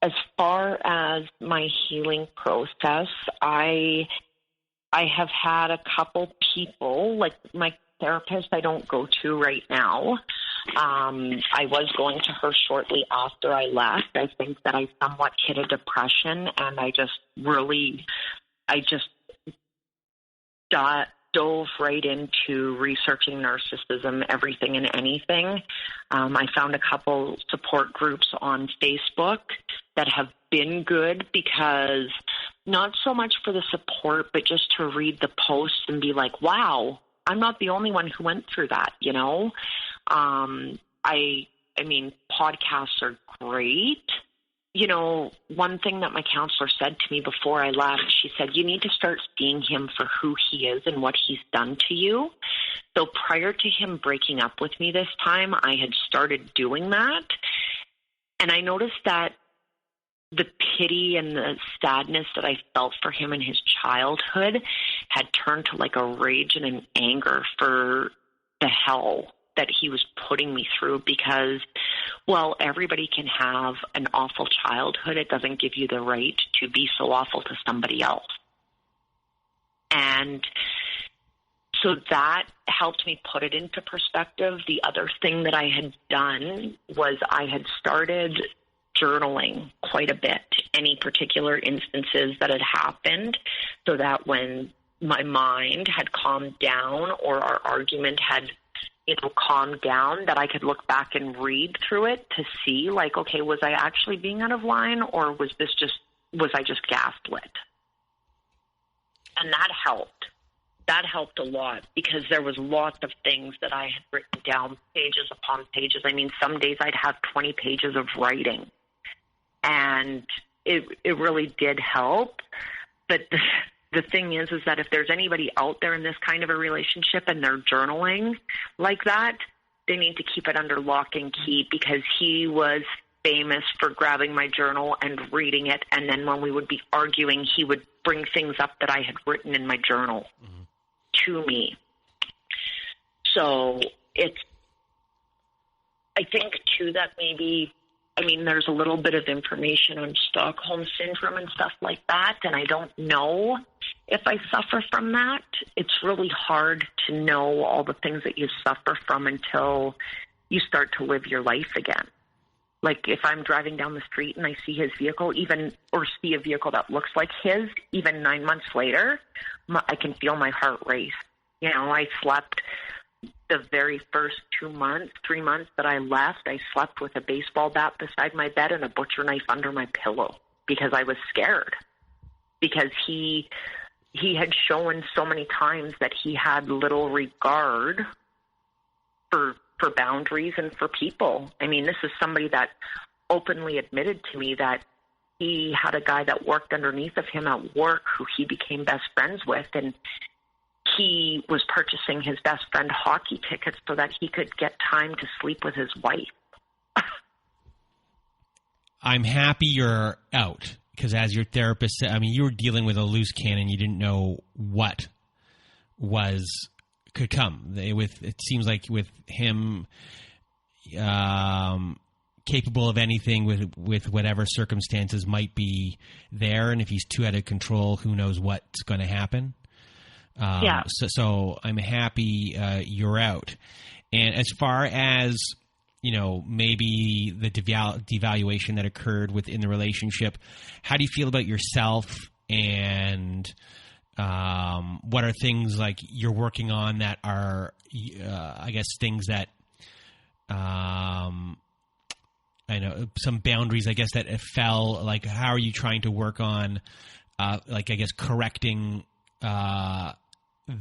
As far as my healing process, I have had a couple people, like my therapist I don't go to right now. I was going to her shortly after I left. I think that I somewhat hit a depression, and I just dove right into researching narcissism, everything and anything. I found a couple support groups on Facebook that have been good, because not so much for the support, but just to read the posts and be like, wow, I'm not the only one who went through that, you know? I mean, podcasts are great. You know, one thing that my counselor said to me before I left, she said, you need to start seeing him for who he is and what he's done to you. So prior to him breaking up with me this time, I had started doing that. And I noticed that the pity and the sadness that I felt for him in his childhood had turned to like a rage and an anger for the hell that he was putting me through, because, well, everybody can have an awful childhood. It doesn't give you the right to be so awful to somebody else. And so that helped me put it into perspective. The other thing that I had done was I had started journaling quite a bit, any particular instances that had happened, so that when my mind had calmed down or our argument had, calmed down, that I could look back and read through it to see, like, okay, was I actually being out of line, or was I just gaslit? And that helped. That helped a lot, because there was lots of things that I had written down, pages upon pages. I mean, some days I'd have 20 pages of writing, and it really did help. But the thing is that if there's anybody out there in this kind of a relationship and they're journaling like that, they need to keep it under lock and key, because he was famous for grabbing my journal and reading it. And then when we would be arguing, he would bring things up that I had written in my journal to me. So I think too that maybe, there's a little bit of information on Stockholm Syndrome and stuff like that, and I don't know if I suffer from that. It's really hard to know all the things that you suffer from until you start to live your life again. Like if I'm driving down the street and I see his vehicle, or see a vehicle that looks like his, even 9 months later, I can feel my heart race. I slept the very first 3 months that I left, I slept with a baseball bat beside my bed and a butcher knife under my pillow, because I was scared. Because he had shown so many times that he had little regard for boundaries and for people. This is somebody that openly admitted to me that he had a guy that worked underneath of him at work who he became best friends with, and he was purchasing his best friend hockey tickets so that he could get time to sleep with his wife. I'm happy you're out, because as your therapist said, you were dealing with a loose cannon. You didn't know what could come. It seems like with him capable of anything with whatever circumstances might be there, and if he's too out of control, who knows what's going to happen. Yeah. So I'm happy you're out. And as far as, maybe the devaluation that occurred within the relationship, how do you feel about yourself, and what are things like you're working on that are, I guess, things that I know some boundaries, I guess, that fell, like how are you trying to work on, correcting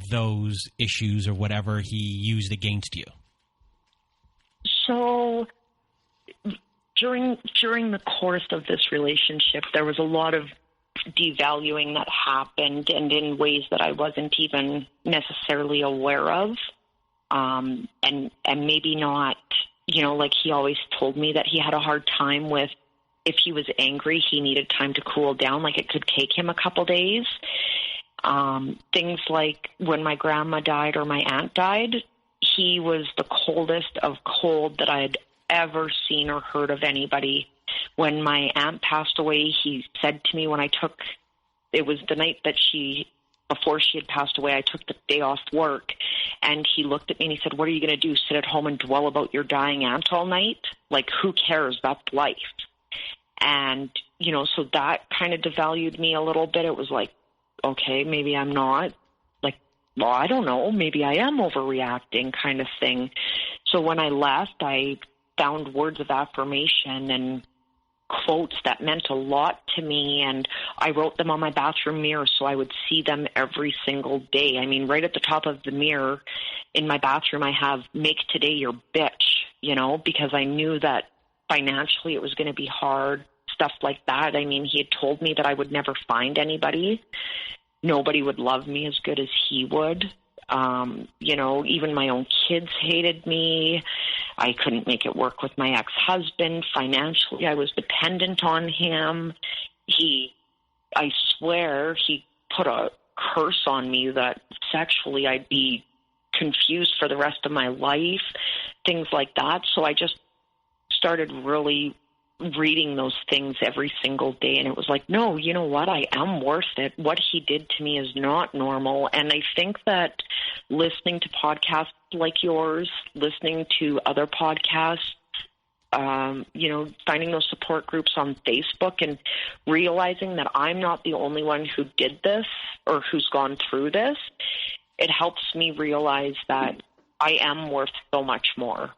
those issues or whatever he used against you? So during the course of this relationship, there was a lot of devaluing that happened, and in ways that I wasn't even necessarily aware of. And maybe not, like he always told me that he had a hard time with, if he was angry, he needed time to cool down. Like it could take him a couple days. Things like when my grandma died or my aunt died, he was the coldest of cold that I had ever seen or heard of anybody. When my aunt passed away, he said to me it was the night that before she had passed away, I took the day off work, and he looked at me and he said, what are you going to do, sit at home and dwell about your dying aunt all night? Like, who cares? That's life. And, so that kind of devalued me a little bit. It was like, okay, maybe I'm not, well, I don't know, maybe I am overreacting kind of thing. So when I left, I found words of affirmation and quotes that meant a lot to me, and I wrote them on my bathroom mirror so I would see them every single day. I mean, right at the top of the mirror in my bathroom, I have "Make today your bitch," because I knew that financially it was going to be hard, stuff like that. I mean, he had told me that I would never find anybody. Nobody would love me as good as he would. Even my own kids hated me. I couldn't make it work with my ex-husband. Financially, I was dependent on him. I swear, he put a curse on me that sexually I'd be confused for the rest of my life, things like that. So I just started really reading those things every single day, and it was like, no, you know what? I am worth it. What he did to me is not normal. And I think that listening to podcasts like yours, listening to other podcasts, finding those support groups on Facebook and realizing that I'm not the only one who did this or who's gone through this, it helps me realize that I am worth so much more.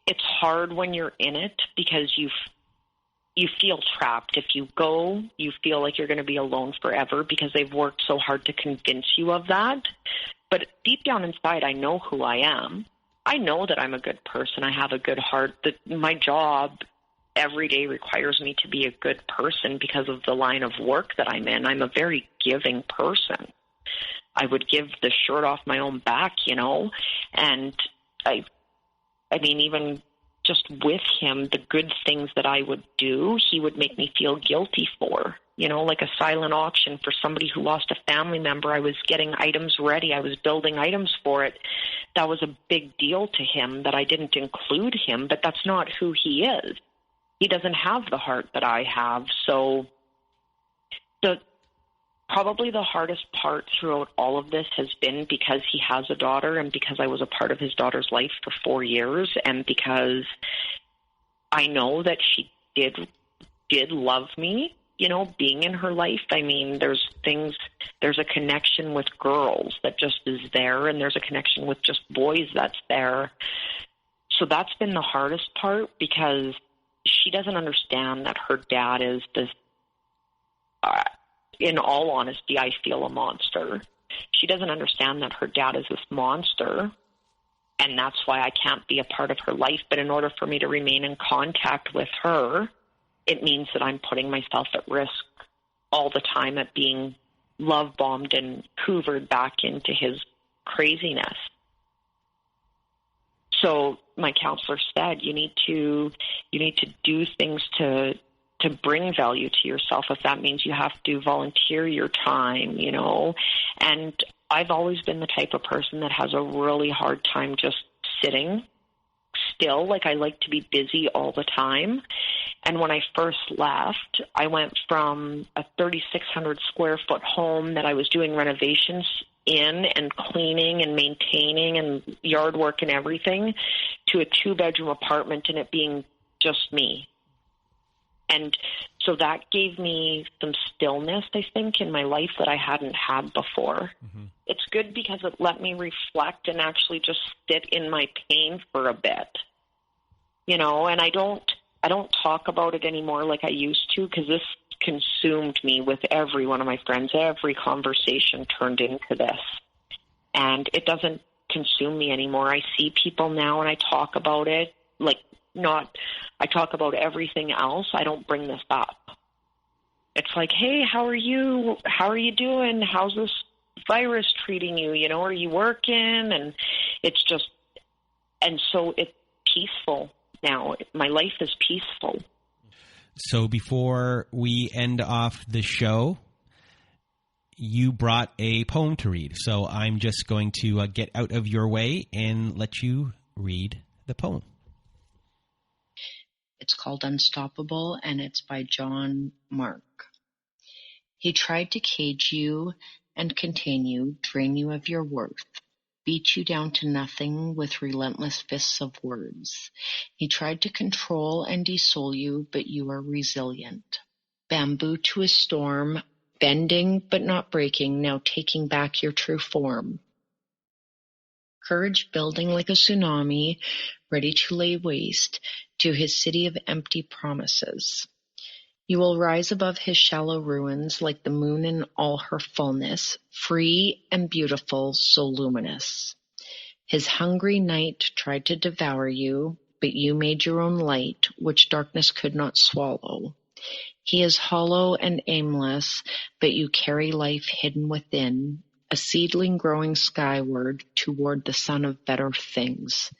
It's hard when you're in it because you feel trapped. If you go, you feel like you're going to be alone forever because they've worked so hard to convince you of that. But deep down inside, I know who I am. I know that I'm a good person. I have a good heart. That my job every day requires me to be a good person because of the line of work that I'm in. I'm a very giving person. I would give the shirt off my own back, and I mean, even just with him, the good things that I would do, he would make me feel guilty for, like a silent auction for somebody who lost a family member. I was getting items ready. I was building items for it. That was a big deal to him that I didn't include him, but that's not who he is. He doesn't have the heart that I have. So probably the hardest part throughout all of this has been because he has a daughter and because I was a part of his daughter's life for 4 years and because I know that she did love me, being in her life. I mean, there's a connection with girls that just is there, and there's a connection with just boys that's there. So that's been the hardest part because she doesn't understand that her dad is this in all honesty, I feel a monster. She doesn't understand that her dad is this monster, and that's why I can't be a part of her life. But in order for me to remain in contact with her, it means that I'm putting myself at risk all the time at being love-bombed and hoovered back into his craziness. So my counselor said, you need to do things to bring value to yourself. If that means you have to volunteer your time, and I've always been the type of person that has a really hard time just sitting still. Like, I like to be busy all the time. And when I first left, I went from a 3,600 square foot home that I was doing renovations in and cleaning and maintaining and yard work and everything to a 2-bedroom apartment and it being just me. And so that gave me some stillness, I think, in my life that I hadn't had before. Mm-hmm. It's good because it let me reflect and actually just sit in my pain for a bit, and I don't talk about it anymore like I used to because this consumed me with every one of my friends. Every conversation turned into this, and it doesn't consume me anymore. I see people now and I talk about it I talk about everything else. I don't bring this up. It's like, hey, how are you? How are you doing? How's this virus treating you? Are you working? And it's just, and so it's peaceful now. My life is peaceful. So before we end off the show, you brought a poem to read. So I'm just going to get out of your way and let you read the poem. It's called Unstoppable, and it's by John Mark. He tried to cage you and contain you, drain you of your worth, beat you down to nothing with relentless fists of words. He tried to control and desoul you, but you are resilient. Bamboo to a storm, bending but not breaking, now taking back your true form. courage building like a tsunami, ready to lay waste to his city of empty promises. You will rise above his shallow ruins like the moon in all her fullness, free and beautiful, so luminous. His hungry night tried to devour you, but you made your own light, which darkness could not swallow. He is hollow and aimless, but you carry life hidden within, a seedling growing skyward toward the sun of better things.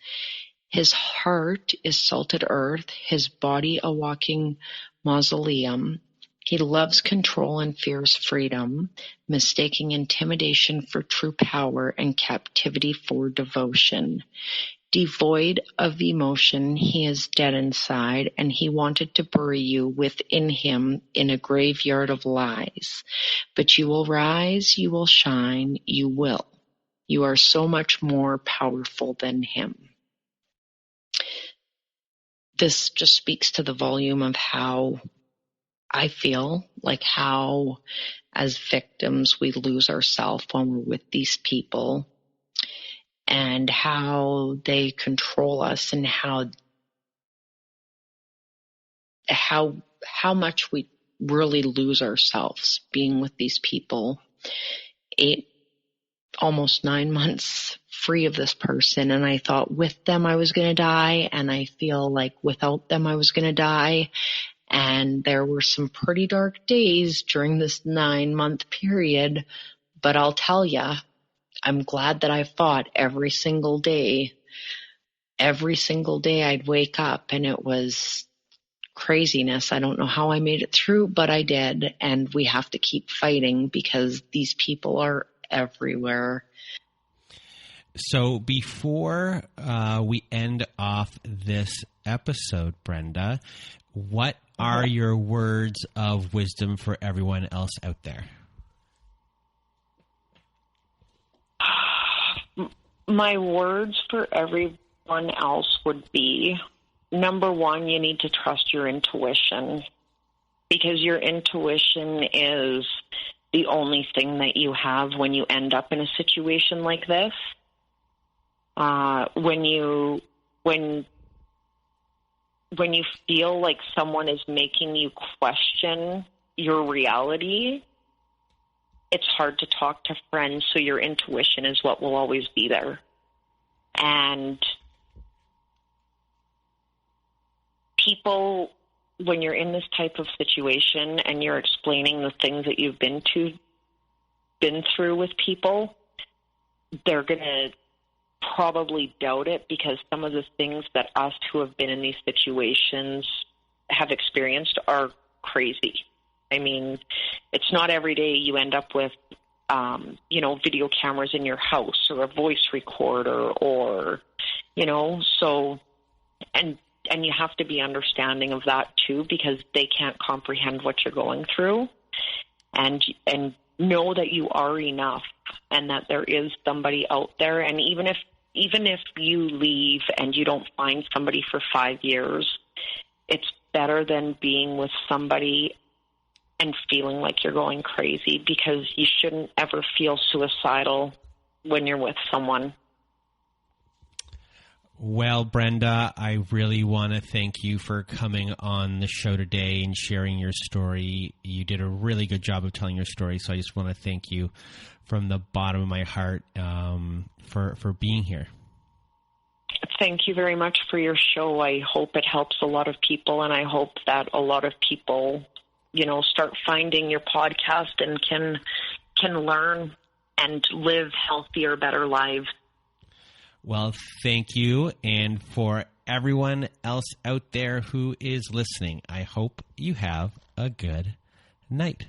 His heart is salted earth, his body a walking mausoleum. He loves control and fears freedom, mistaking intimidation for true power and captivity for devotion. Devoid of emotion, he is dead inside, and he wanted to bury you within him in a graveyard of lies. But you will rise, you will shine, you will. You are so much more powerful than him. This just speaks to the volume of how I feel, like how as victims we lose ourselves when we're with these people, and how they control us, and how much we really lose ourselves being with these people. Almost 9 months free of this person, and I thought with them I was going to die, and I feel like without them I was going to die. And there were some pretty dark days during this 9-month period, but I'll tell ya, I'm glad that I fought every single day. Every single day I'd wake up and it was craziness. I don't know how I made it through, but I did. And we have to keep fighting because these people are everywhere. So before we end off this episode, Brenda, what are your words of wisdom for everyone else out there? My words for everyone else would be, number one, you need to trust your intuition, because your intuition is the only thing that you have when you end up in a situation like this. When you feel like someone is making you question your reality, it's hard to talk to friends, so your intuition is what will always be there. And people, when you're in this type of situation and you're explaining the things that you've been through with people, they're going to probably doubt it, because some of the things that us who have been in these situations have experienced are crazy. I mean, it's not every day you end up with, video cameras in your house or a voice recorder or, so, and you have to be understanding of that too, because they can't comprehend what you're going through, and know that you are enough and that there is somebody out there. And even if you leave and you don't find somebody for 5 years, it's better than being with somebody and feeling like you're going crazy, because you shouldn't ever feel suicidal when you're with someone. Well, Brenda, I really want to thank you for coming on the show today and sharing your story. You did a really good job of telling your story, so I just want to thank you from the bottom of my heart for being here. Thank you very much for your show. I hope it helps a lot of people, and I hope that a lot of people, start finding your podcast and can learn and live healthier, better lives. Well, thank you. And for everyone else out there who is listening, I hope you have a good night.